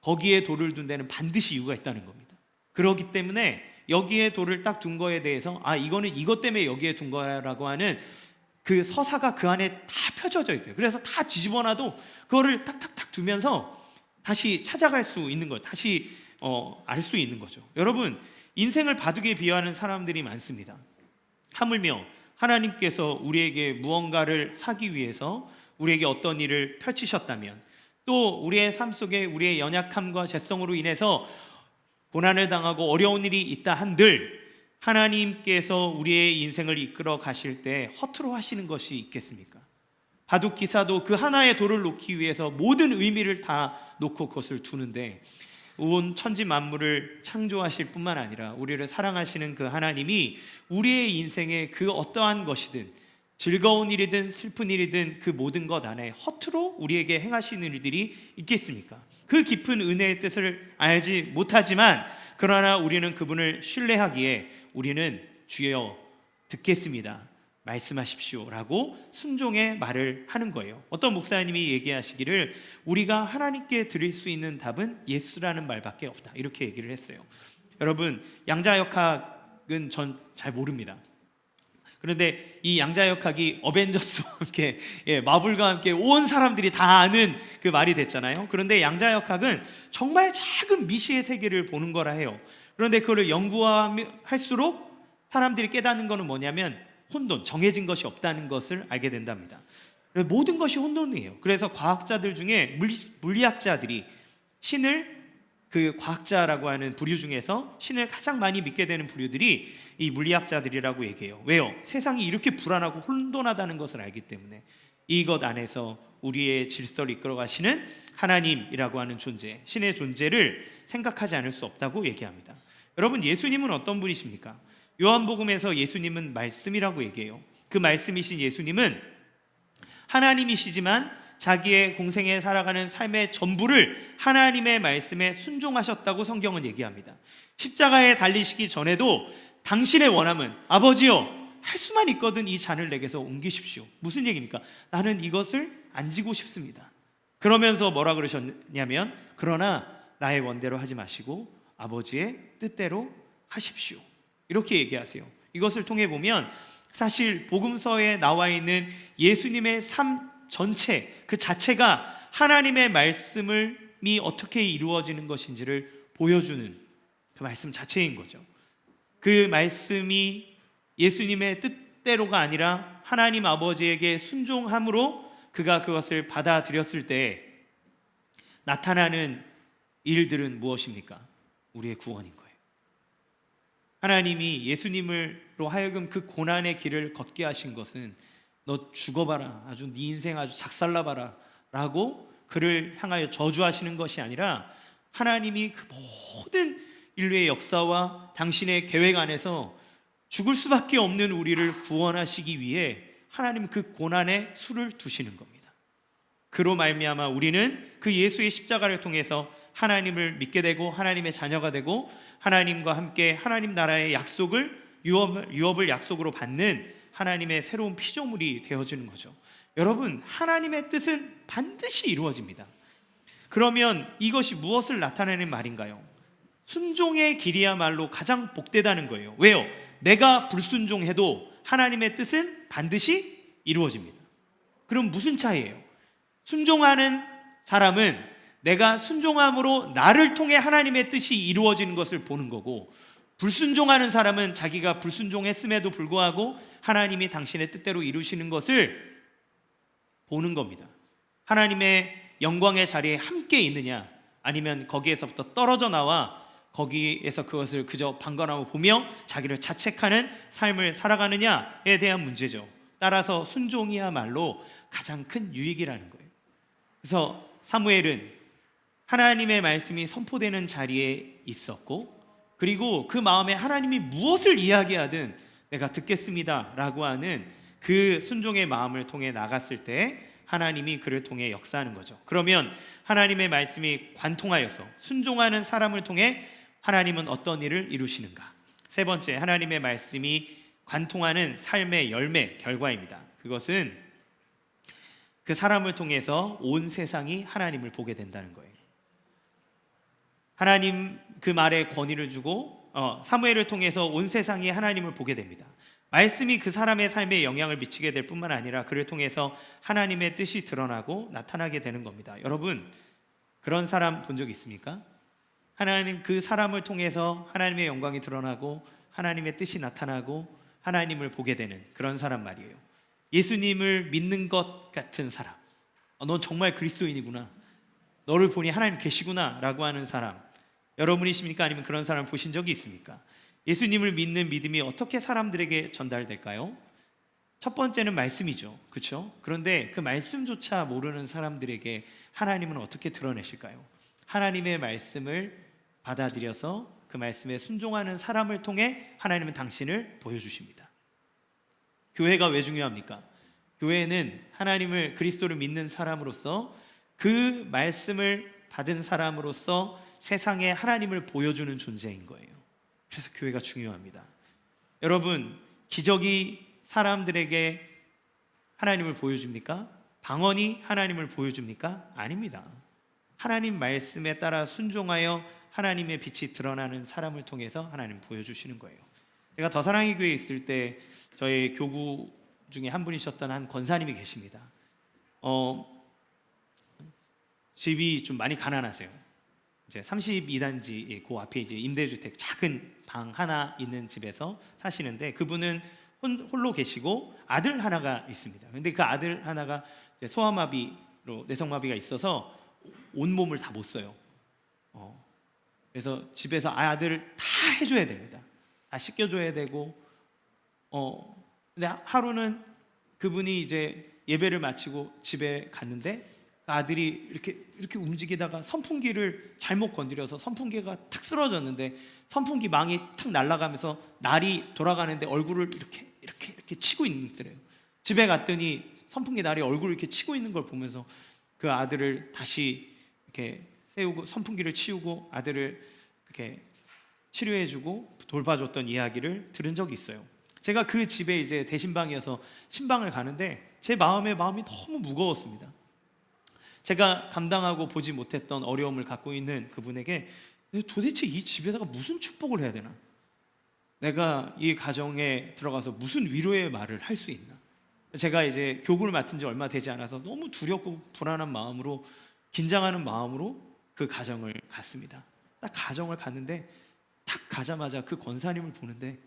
거기에 돌을 둔 데는 반드시 이유가 있다는 겁니다. 그렇기 때문에 여기에 돌을 딱 둔 거에 대해서 이거는 이것 때문에 여기에 둔 거라고 하는 그 서사가 그 안에 다 펼쳐져 있대요. 그래서 다 뒤집어놔도 그거를 탁탁탁 두면서 다시 찾아갈 수 있는 거예요. 다시 알 수 있는 거죠. 여러분, 인생을 바둑에 비유하는 사람들이 많습니다. 하물며 하나님께서 우리에게 무언가를 하기 위해서 우리에게 어떤 일을 펼치셨다면, 또 우리의 삶 속에 우리의 연약함과 죄성으로 인해서 고난을 당하고 어려운 일이 있다 한들 하나님께서 우리의 인생을 이끌어 가실 때 허투루 하시는 것이 있겠습니까? 바둑 기사도 그 하나의 돌을 놓기 위해서 모든 의미를 다 놓고 그것을 두는데, 온 천지 만물을 창조하실 뿐만 아니라 우리를 사랑하시는 그 하나님이 우리의 인생의 그 어떠한 것이든, 즐거운 일이든 슬픈 일이든 그 모든 것 안에 허투루 우리에게 행하시는 일들이 있겠습니까? 그 깊은 은혜의 뜻을 알지 못하지만, 그러나 우리는 그분을 신뢰하기에 우리는 주여 듣겠습니다, 말씀하십시오 라고 순종의 말을 하는 거예요. 어떤 목사님이 얘기하시기를 우리가 하나님께 드릴 수 있는 답은 예수라는 말밖에 없다, 이렇게 얘기를 했어요. 여러분, 양자역학은 전 잘 모릅니다. 그런데 이 양자역학이 어벤져스와 함께, 마블과 함께 온 사람들이 다 아는 그 말이 됐잖아요. 그런데 양자역학은 정말 작은 미시의 세계를 보는 거라 해요. 그런데 그거를 연구할수록 사람들이 깨닫는 거는 뭐냐면 혼돈, 정해진 것이 없다는 것을 알게 된답니다. 모든 것이 혼돈이에요. 그래서 과학자들 중에 물리학자들이 신을, 그 과학자라고 하는 부류 중에서 신을 가장 많이 믿게 되는 부류들이 이 물리학자들이라고 얘기해요. 왜요? 세상이 이렇게 불안하고 혼돈하다는 것을 알기 때문에. 이것 안에서 우리의 질서를 이끌어 가시는 하나님이라고 하는 존재, 신의 존재를 생각하지 않을 수 없다고 얘기합니다. 여러분, 예수님은 어떤 분이십니까? 요한복음에서 예수님은 말씀이라고 얘기해요. 그 말씀이신 예수님은 하나님이시지만 자기의 공생에 살아가는 삶의 전부를 하나님의 말씀에 순종하셨다고 성경은 얘기합니다. 십자가에 달리시기 전에도 당신의 원함은 아버지여, 할 수만 있거든 이 잔을 내게서 옮기십시오. 무슨 얘기입니까? 나는 이것을 안 지고 싶습니다. 그러면서 뭐라 그러셨냐면, 그러나 나의 원대로 하지 마시고 아버지의 뜻대로 하십시오, 이렇게 얘기하세요. 이것을 통해 보면 사실 복음서에 나와 있는 예수님의 삶 전체 그 자체가 하나님의 말씀이 어떻게 이루어지는 것인지를 보여주는 그 말씀 자체인 거죠. 그 말씀이 예수님의 뜻대로가 아니라 하나님 아버지에게 순종함으로 그가 그것을 받아들였을 때 나타나는 일들은 무엇입니까? 우리의 구원인 거예요. 하나님이 예수님으로 하여금 그 고난의 길을 걷게 하신 것은 너 죽어봐라, 아주 네 인생 아주 작살나봐라 라고 그를 향하여 저주하시는 것이 아니라, 하나님이 그 모든 인류의 역사와 당신의 계획 안에서 죽을 수밖에 없는 우리를 구원하시기 위해 하나님 그 고난의 수를 두시는 겁니다. 그로 말미암아 우리는 그 예수의 십자가를 통해서 하나님을 믿게 되고 하나님의 자녀가 되고 하나님과 함께 하나님 나라의 약속을, 유업을 약속으로 받는 하나님의 새로운 피조물이 되어지는 거죠. 여러분, 하나님의 뜻은 반드시 이루어집니다. 그러면 이것이 무엇을 나타내는 말인가요? 순종의 길이야말로 가장 복되다는 거예요. 왜요? 내가 불순종해도 하나님의 뜻은 반드시 이루어집니다. 그럼 무슨 차이예요? 순종하는 사람은 내가 순종함으로 나를 통해 하나님의 뜻이 이루어지는 것을 보는 거고, 불순종하는 사람은 자기가 불순종했음에도 불구하고 하나님이 당신의 뜻대로 이루시는 것을 보는 겁니다. 하나님의 영광의 자리에 함께 있느냐, 아니면 거기에서부터 떨어져 나와 거기에서 그것을 그저 방관하고 보며 자기를 자책하는 삶을 살아가느냐에 대한 문제죠. 따라서 순종이야말로 가장 큰 유익이라는 거예요. 그래서 사무엘은 하나님의 말씀이 선포되는 자리에 있었고, 그리고 그 마음에 하나님이 무엇을 이야기하든 내가 듣겠습니다 라고 하는 그 순종의 마음을 통해 나갔을 때 하나님이 그를 통해 역사하는 거죠. 그러면 하나님의 말씀이 관통하여서 순종하는 사람을 통해 하나님은 어떤 일을 이루시는가? 세 번째, 하나님의 말씀이 관통하는 삶의 열매, 결과입니다. 그것은 그 사람을 통해서 온 세상이 하나님을 보게 된다는 거예요. 하나님 그 말에 권위를 주고 사무엘을 통해서 온 세상이 하나님을 보게 됩니다. 말씀이 그 사람의 삶에 영향을 미치게 될 뿐만 아니라 그를 통해서 하나님의 뜻이 드러나고 나타나게 되는 겁니다. 여러분, 그런 사람 본 적 있습니까? 하나님 그 사람을 통해서 하나님의 영광이 드러나고 하나님의 뜻이 나타나고 하나님을 보게 되는 그런 사람 말이에요. 예수님을 믿는 것 같은 사람, 넌 정말 그리스도인이구나, 너를 보니 하나님 계시구나 라고 하는 사람, 여러분이십니까? 아니면 그런 사람 보신 적이 있습니까? 예수님을 믿는 믿음이 어떻게 사람들에게 전달될까요? 첫 번째는 말씀이죠, 그렇죠? 그런데 그 말씀조차 모르는 사람들에게 하나님은 어떻게 드러내실까요? 하나님의 말씀을 받아들여서 그 말씀에 순종하는 사람을 통해 하나님은 당신을 보여주십니다. 교회가 왜 중요합니까? 교회는 하나님을, 그리스도를 믿는 사람으로서, 그 말씀을 받은 사람으로서 세상에 하나님을 보여주는 존재인 거예요. 그래서 교회가 중요합니다. 여러분, 기적이 사람들에게 하나님을 보여줍니까? 방언이 하나님을 보여줍니까? 아닙니다. 하나님 말씀에 따라 순종하여 하나님의 빛이 드러나는 사람을 통해서 하나님 보여주시는 거예요. 제가 더사랑의 교회에 있을 때 저희 교구 중에 한 분이셨던 한 권사님이 계십니다. 집이 좀 많이 가난하세요. 이제 32단지 그 앞에 이제 임대주택 작은 방 하나 있는 집에서 사시는데, 그분은 홀로 계시고 아들 하나가 있습니다. 근데 그 아들 하나가 이제 소아마비로 내성마비가 있어서 온 몸을 다 못 써요. 그래서 집에서 아들을 다 해줘야 됩니다. 다 씻겨줘야 되고, 근데 하루는 그분이 이제 예배를 마치고 집에 갔는데 아들이 이렇게 움직이다가 선풍기를 잘못 건드려서 선풍기가 탁 쓰러졌는데, 선풍기 망이 탁 날아가면서 날이 돌아가는데 얼굴을 이렇게 치고 있는 거예요. 집에 갔더니 선풍기 날이 얼굴을 이렇게 치고 있는 걸 보면서 그 아들을 다시 이렇게 세우고 선풍기를 치우고 아들을 이렇게 치료해주고 돌봐줬던 이야기를 들은 적이 있어요. 제가 그 집에 이제 대신방이어서 신방을 가는데 제 마음이 너무 무거웠습니다. 제가 감당하고 보지 못했던 어려움을 갖고 있는 그분에게 도대체 이 집에다가 무슨 축복을 해야 되나? 내가 이 가정에 들어가서 무슨 위로의 말을 할 수 있나? 제가 이제 교구를 맡은 지 얼마 되지 않아서 너무 두렵고 불안한 마음으로, 긴장하는 마음으로 그 가정을 갔습니다. 딱 가정을 갔는데 딱 가자마자 그 권사님을 보는데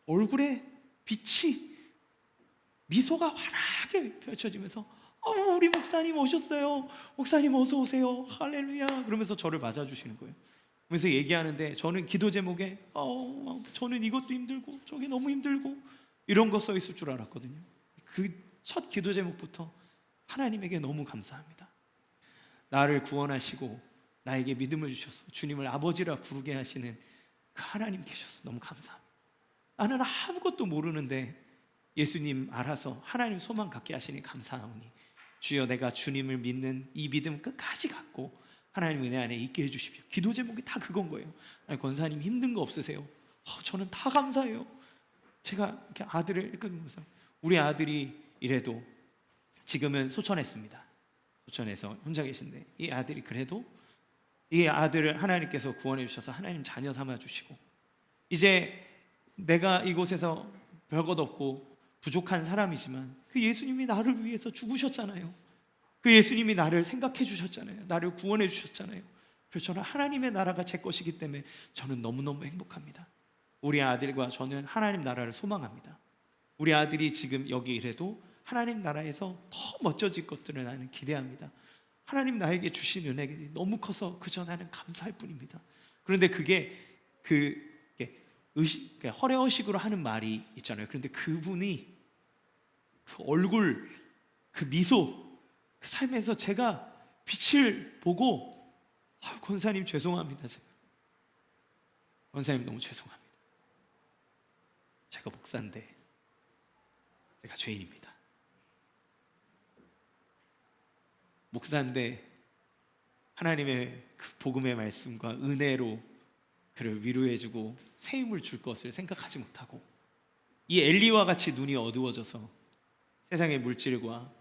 얼굴에 빛이, 미소가 환하게 펼쳐지면서 우리 목사님 오셨어요. 목사님 어서 오세요. 할렐루야. 그러면서 저를 맞아주시는 거예요. 그러면서 얘기하는데 저는 기도 제목에 저는 이것도 힘들고 저게 너무 힘들고 이런 거 써 있을 줄 알았거든요. 그 첫 기도 제목부터 하나님에게 너무 감사합니다. 나를 구원하시고 나에게 믿음을 주셔서 주님을 아버지라 부르게 하시는 그 하나님 계셔서 너무 감사합니다. 나는 아무것도 모르는데 예수님 알아서 하나님 소망 갖게 하시니 감사하오니 주여, 내가 주님을 믿는 이 믿음 끝까지 갖고 하나님 은혜 안에 있게 해주십시오. 기도 제목이 다 그건 거예요. 아니, 권사님 힘든 거 없으세요? 저는 다 감사해요. 제가 이렇게 아들을 이렇게 보면서, 우리 아들이 이래도 지금은 소천했습니다. 소천해서 혼자 계신데 이 아들이 그래도 이 아들을 하나님께서 구원해 주셔서 하나님 자녀 삼아 주시고, 이제 내가 이곳에서 별것 없고 부족한 사람이지만 그 예수님이 나를 위해서 죽으셨잖아요. 그 예수님이 나를 생각해 주셨잖아요. 나를 구원해 주셨잖아요. 그래서 저는 하나님의 나라가 제 것이기 때문에 저는 너무너무 행복합니다. 우리 아들과 저는 하나님 나라를 소망합니다. 우리 아들이 지금 여기 이래도 하나님 나라에서 더 멋져질 것들을 나는 기대합니다. 하나님 나에게 주신 은혜가 너무 커서 그저 나는 감사할 뿐입니다. 그런데 그게 허례허식으로 하는 말이 있잖아요. 그런데 그분이 그 얼굴, 그 미소, 그 삶에서 제가 빛을 보고 권사님 죄송합니다. 권사님 너무 죄송합니다. 제가 목사인데 제가 죄인입니다. 목사인데 하나님의 그 복음의 말씀과 은혜로 그를 위로해주고 새 힘을 줄 것을 생각하지 못하고 이 엘리와 같이 눈이 어두워져서 세상의 물질과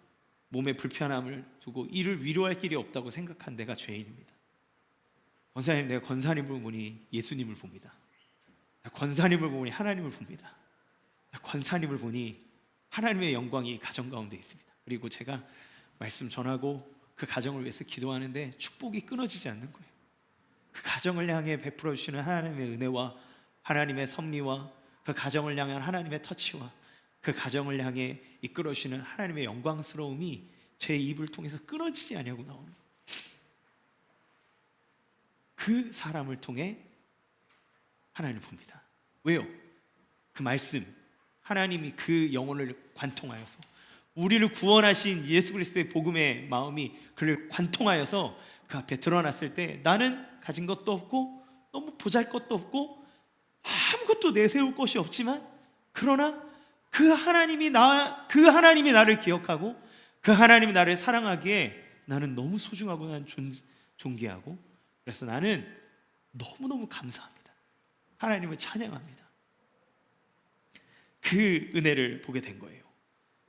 몸의 불편함을 두고 이를 위로할 길이 없다고 생각한 내가 죄인입니다. 권사님, 내가 권사님을 보니 예수님을 봅니다. 권사님을 보니 하나님을 봅니다. 권사님을 보니 하나님의 영광이 가정 가운데 있습니다. 그리고 제가 말씀 전하고 그 가정을 위해서 기도하는데 축복이 끊어지지 않는 거예요. 그 가정을 향해 베풀어 주시는 하나님의 은혜와 하나님의 섭리와 그 가정을 향한 하나님의 터치와 그 가정을 향해 이끌어 주시는 하나님의 영광스러움이 제 입을 통해서 끊어지지 않냐고 나오는 거예요. 그 사람을 통해 하나님을 봅니다. 왜요? 그 말씀, 하나님이 그 영혼을 관통하여서 우리를 구원하신 예수 그리스도의 복음의 마음이 그를 관통하여서 그 앞에 드러났을 때 나는 가진 것도 없고 너무 보잘것도 없고 아무것도 내세울 것이 없지만 그러나 그 하나님이 나를 기억하고 그 하나님이 나를 사랑하기에 나는 너무 소중하고 나는 존귀하고 그래서 나는 너무너무 감사합니다. 하나님을 찬양합니다. 그 은혜를 보게 된 거예요.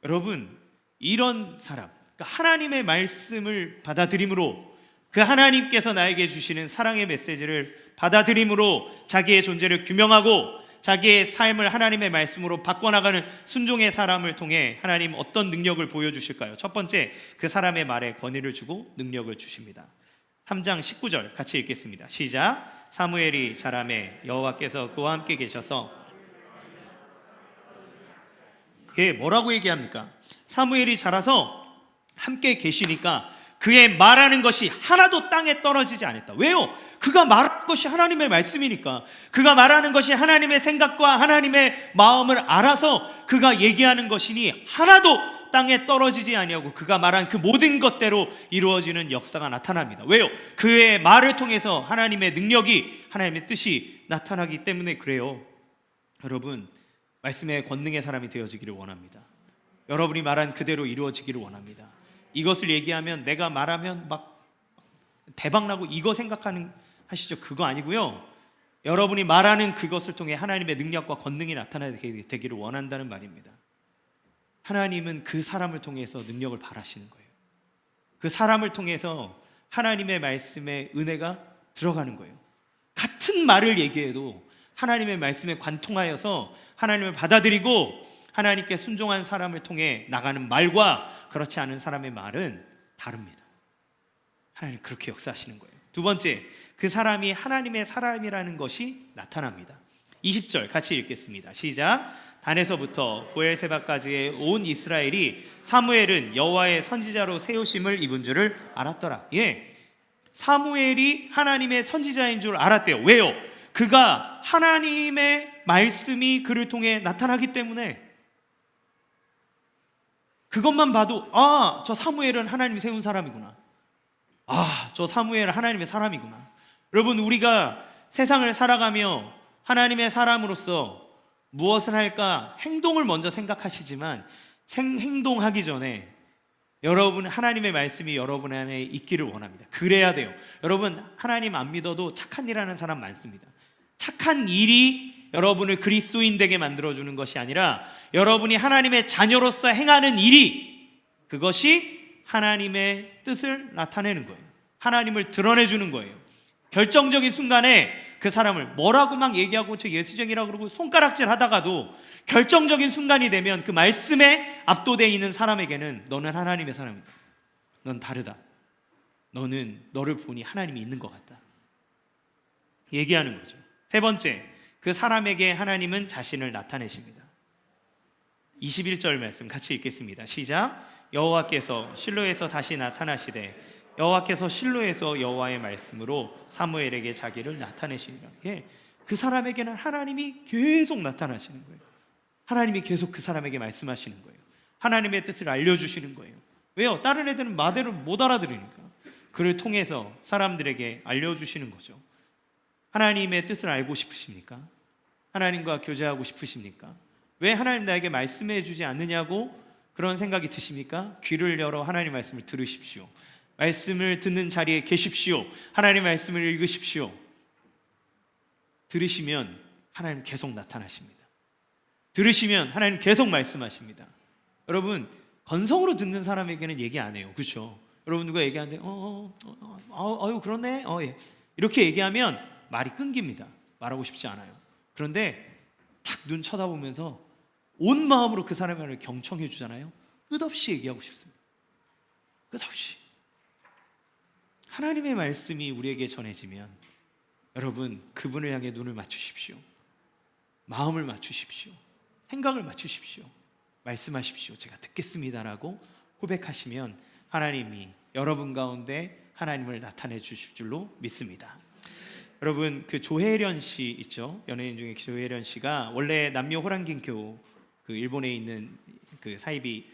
여러분, 이런 사람, 그러니까 하나님의 말씀을 받아들임으로 그 하나님께서 나에게 주시는 사랑의 메시지를 받아들임으로 자기의 존재를 규명하고 자기의 삶을 하나님의 말씀으로 바꿔나가는 순종의 사람을 통해 하나님 어떤 능력을 보여주실까요? 첫 번째, 그 사람의 말에 권위를 주고 능력을 주십니다. 3장 19절 같이 읽겠습니다. 시작. 사무엘이 자라매 여호와께서 그와 함께 계셔서 뭐라고 얘기합니까? 사무엘이 자라서 함께 계시니까 그의 말하는 것이 하나도 땅에 떨어지지 않았다. 왜요? 그가 말하는 것이 하나님의 말씀이니까. 그가 말하는 것이 하나님의 생각과 하나님의 마음을 알아서 그가 얘기하는 것이니 하나도 땅에 떨어지지 아니하고 그가 말한 그 모든 것대로 이루어지는 역사가 나타납니다. 왜요? 그의 말을 통해서 하나님의 능력이, 하나님의 뜻이 나타나기 때문에 그래요. 여러분, 말씀의 권능의 사람이 되어지기를 원합니다. 여러분이 말한 그대로 이루어지기를 원합니다. 이것을 얘기하면 내가 말하면 막 대박나고 이거 생각하는 하시죠? 그거 아니고요. 여러분이 말하는 그것을 통해 하나님의 능력과 권능이 나타나게 되기를 원한다는 말입니다. 하나님은 그 사람을 통해서 능력을 바라시는 거예요. 그 사람을 통해서 하나님의 말씀의 은혜가 들어가는 거예요. 같은 말을 얘기해도 하나님의 말씀에 관통하여서 하나님을 받아들이고 하나님께 순종한 사람을 통해 나가는 말과 그렇지 않은 사람의 말은 다릅니다. 하나님 그렇게 역사하시는 거예요. 두 번째, 그 사람이 하나님의 사람이라는 것이 나타납니다. 20절 같이 읽겠습니다. 시작. 단에서부터 부엘세바까지의 온 이스라엘이 사무엘은 여호와의 선지자로 세우심을 입은 줄을 알았더라. 사무엘이 하나님의 선지자인 줄 알았대요. 왜요? 그가 하나님의 말씀이 그를 통해 나타나기 때문에 그것만 봐도 저 사무엘은 하나님이 세운 사람이구나. 저 사무엘은 하나님의 사람이구나. 여러분, 우리가 세상을 살아가며 하나님의 사람으로서 무엇을 할까 행동을 먼저 생각하시지만 행동하기 전에 여러분 하나님의 말씀이 여러분 안에 있기를 원합니다. 그래야 돼요. 여러분, 하나님 안 믿어도 착한 일 하는 사람 많습니다. 착한 일이 여러분을 그리스도인 되게 만들어주는 것이 아니라 여러분이 하나님의 자녀로서 행하는 일이 그것이 하나님의 뜻을 나타내는 거예요. 하나님을 드러내주는 거예요. 결정적인 순간에 그 사람을 뭐라고 막 얘기하고 저 예수쟁이라고 그러고 손가락질 하다가도 결정적인 순간이 되면 그 말씀에 압도되어 있는 사람에게는 너는 하나님의 사람이다, 넌 다르다, 너는 너를 보니 하나님이 있는 것 같다 얘기하는 거죠. 세 번째, 그 사람에게 하나님은 자신을 나타내십니다. 21절 말씀 같이 읽겠습니다. 시작. 여호와께서 실로에서 다시 나타나시되 여호와께서 실로에서 여호와의 말씀으로 사무엘에게 자기를 나타내시니라. 예, 그 사람에게는 하나님이 계속 나타나시는 거예요. 하나님이 계속 그 사람에게 말씀하시는 거예요. 하나님의 뜻을 알려주시는 거예요. 왜요? 다른 애들은 말대로 못 알아들으니까 그를 통해서 사람들에게 알려주시는 거죠. 하나님의 뜻을 알고 싶으십니까? 하나님과 교제하고 싶으십니까? 왜 하나님 나에게 말씀해 주지 않느냐고 그런 생각이 드십니까? 귀를 열어 하나님 말씀을 들으십시오. 말씀을 듣는 자리에 계십시오. 하나님 말씀을 읽으십시오. 들으시면 하나님 계속 나타나십니다. 들으시면 하나님 계속 말씀하십니다. 여러분, 건성으로 듣는 사람에게는 얘기 안 해요. 그렇죠? 여러분 누가 얘기하는데 아유 그러네 예. 이렇게 얘기하면 말이 끊깁니다. 말하고 싶지 않아요. 그런데 딱 눈 쳐다보면서 온 마음으로 그 사람을 경청해 주잖아요. 끝없이 얘기하고 싶습니다. 끝없이. 하나님의 말씀이 우리에게 전해지면 여러분 그분을 향해 눈을 맞추십시오. 마음을 맞추십시오. 생각을 맞추십시오. 말씀하십시오. 제가 듣겠습니다라고 고백하시면 하나님이 여러분 가운데 하나님을 나타내 주실 줄로 믿습니다. 여러분 그 조혜련 씨 있죠? 연예인 중에 조혜련 씨가 원래 남묘 호랑긴교 그 일본에 있는 그 사이비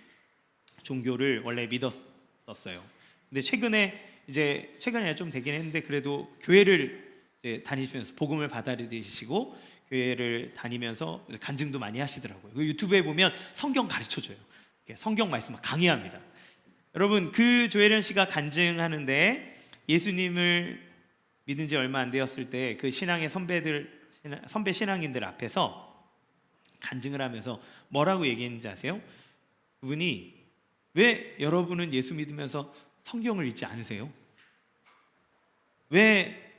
종교를 원래 믿었었어요. 근데 최근에 좀 되긴 했는데 그래도 교회를 이제 다니시면서 복음을 받아들이시고 교회를 다니면서 간증도 많이 하시더라고요. 그 유튜브에 보면 성경 가르쳐줘요. 성경 말씀 막 강의합니다. 여러분 그 조혜련 씨가 간증하는데 예수님을 믿은 지 얼마 안 되었을 때 그 신앙의 선배 신앙인들 앞에서 간증을 하면서 뭐라고 얘기했는지 아세요? 그분이 왜 여러분은 예수 믿으면서 성경을 읽지 않으세요? 왜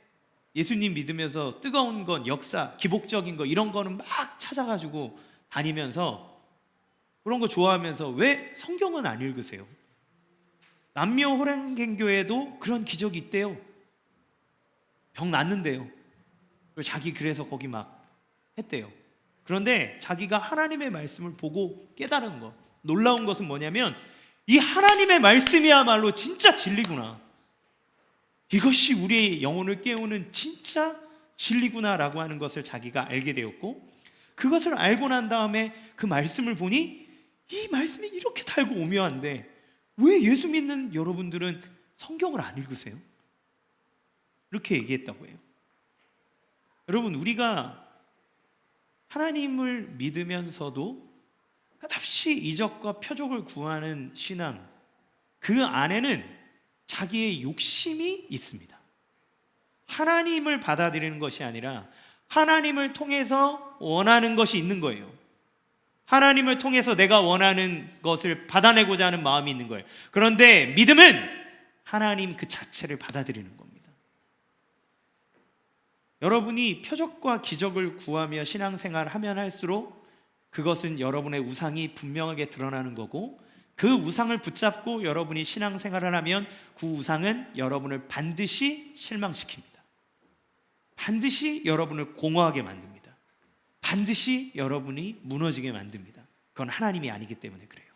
예수님 믿으면서 뜨거운 건 역사, 기복적인 거 이런 거는 막 찾아가지고 다니면서 그런 거 좋아하면서 왜 성경은 안 읽으세요? 남묘 호랑갱교회도 그런 기적이 있대요. 병 났는데요. 자기 그래서 거기 막 했대요. 그런데 자기가 하나님의 말씀을 보고 깨달은 것, 놀라운 것은 뭐냐면 이 하나님의 말씀이야말로 진짜 진리구나. 이것이 우리의 영혼을 깨우는 진짜 진리구나라고 하는 것을 자기가 알게 되었고 그것을 알고 난 다음에 그 말씀을 보니 이 말씀이 이렇게 달고 오묘한데 왜 예수 믿는 여러분들은 성경을 안 읽으세요? 이렇게 얘기했다고 해요. 여러분 우리가 하나님을 믿으면서도 끝없이 이적과 표적을 구하는 신앙 그 안에는 자기의 욕심이 있습니다. 하나님을 받아들이는 것이 아니라 하나님을 통해서 원하는 것이 있는 거예요. 하나님을 통해서 내가 원하는 것을 받아내고자 하는 마음이 있는 거예요. 그런데 믿음은 하나님 그 자체를 받아들이는 겁니다. 여러분이 표적과 기적을 구하며 신앙생활을 하면 할수록 그것은 여러분의 우상이 분명하게 드러나는 거고 그 우상을 붙잡고 여러분이 신앙생활을 하면 그 우상은 여러분을 반드시 실망시킵니다. 반드시 여러분을 공허하게 만듭니다. 반드시 여러분이 무너지게 만듭니다. 그건 하나님이 아니기 때문에 그래요.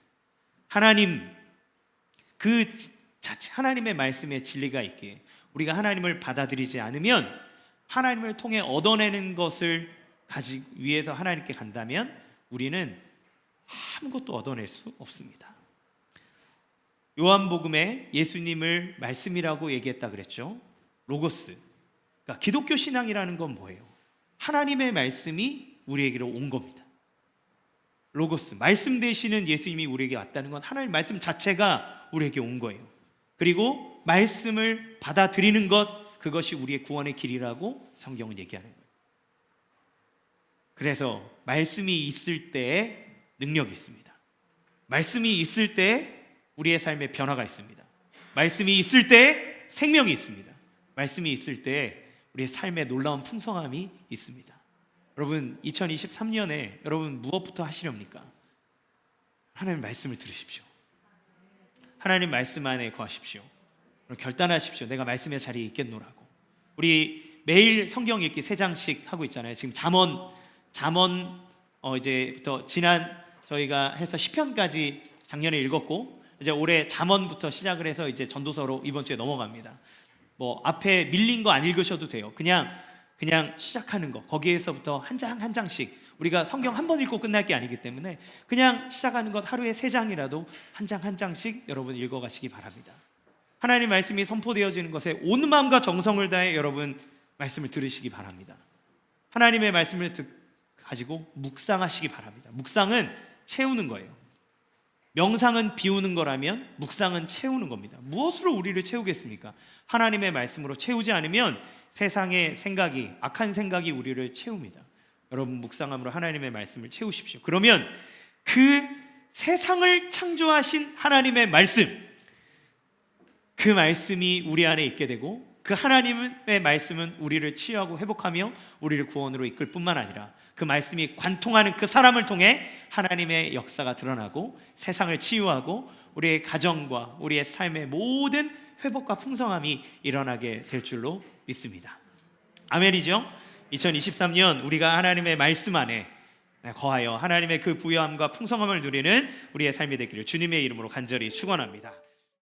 하나님 그 자체 하나님의 말씀에 진리가 있기에 우리가 하나님을 받아들이지 않으면 하나님을 통해 얻어내는 것을 가지고 위해서 하나님께 간다면 우리는 아무것도 얻어낼 수 없습니다. 요한복음에 예수님을 말씀이라고 얘기했다 그랬죠. 로고스. 그러니까 기독교 신앙이라는 건 뭐예요? 하나님의 말씀이 우리에게로 온 겁니다. 로고스, 말씀 되시는 예수님이 우리에게 왔다는 건 하나님 말씀 자체가 우리에게 온 거예요. 그리고 말씀을 받아들이는 것, 그것이 우리의 구원의 길이라고 성경은 얘기하는 거예요. 그래서 말씀이 있을 때에 능력이 있습니다. 말씀이 있을 때 우리의 삶에 변화가 있습니다. 말씀이 있을 때 생명이 있습니다. 말씀이 있을 때 우리의 삶에 놀라운 풍성함이 있습니다. 여러분 2023년에 여러분 무엇부터 하시렵니까? 하나님 말씀을 들으십시오. 하나님 말씀 안에 거하십시오. 결단하십시오. 내가 말씀의 자리에 있겠노라고. 우리 매일 성경 읽기 3장씩 하고 있잖아요. 지금 잠언 이제부터 지난 저희가 해서 시편까지 작년에 읽었고, 이제 올해 잠언부터 시작을 해서 이제 전도서로 이번 주에 넘어갑니다. 뭐 앞에 밀린 거 안 읽으셔도 돼요. 그냥 시작하는 거, 거기에서부터 한 장 한 장씩, 우리가 성경 한 번 읽고 끝날 게 아니기 때문에 그냥 시작하는 것 하루에 3장이라도 한 장 한 장씩 여러분 읽어가시기 바랍니다. 하나님 말씀이 선포되어지는 것에 온 마음과 정성을 다해 여러분 말씀을 들으시기 바랍니다. 하나님의 말씀을 가지고 묵상하시기 바랍니다. 묵상은 채우는 거예요. 명상은 비우는 거라면 묵상은 채우는 겁니다. 무엇으로 우리를 채우겠습니까? 하나님의 말씀으로 채우지 않으면 세상의 생각이, 악한 생각이 우리를 채웁니다. 여러분 묵상함으로 하나님의 말씀을 채우십시오. 그러면 그 세상을 창조하신 하나님의 말씀, 그 말씀이 우리 안에 있게 되고, 그 하나님의 말씀은 우리를 치유하고 회복하며 우리를 구원으로 이끌 뿐만 아니라 그 말씀이 관통하는 그 사람을 통해 하나님의 역사가 드러나고 세상을 치유하고 우리의 가정과 우리의 삶의 모든 회복과 풍성함이 일어나게 될 줄로 믿습니다. 아멘이죠? 2023년 우리가 하나님의 말씀 안에 거하여 하나님의 그 부요함과 풍성함을 누리는 우리의 삶이 되기를 주님의 이름으로 간절히 축원합니다.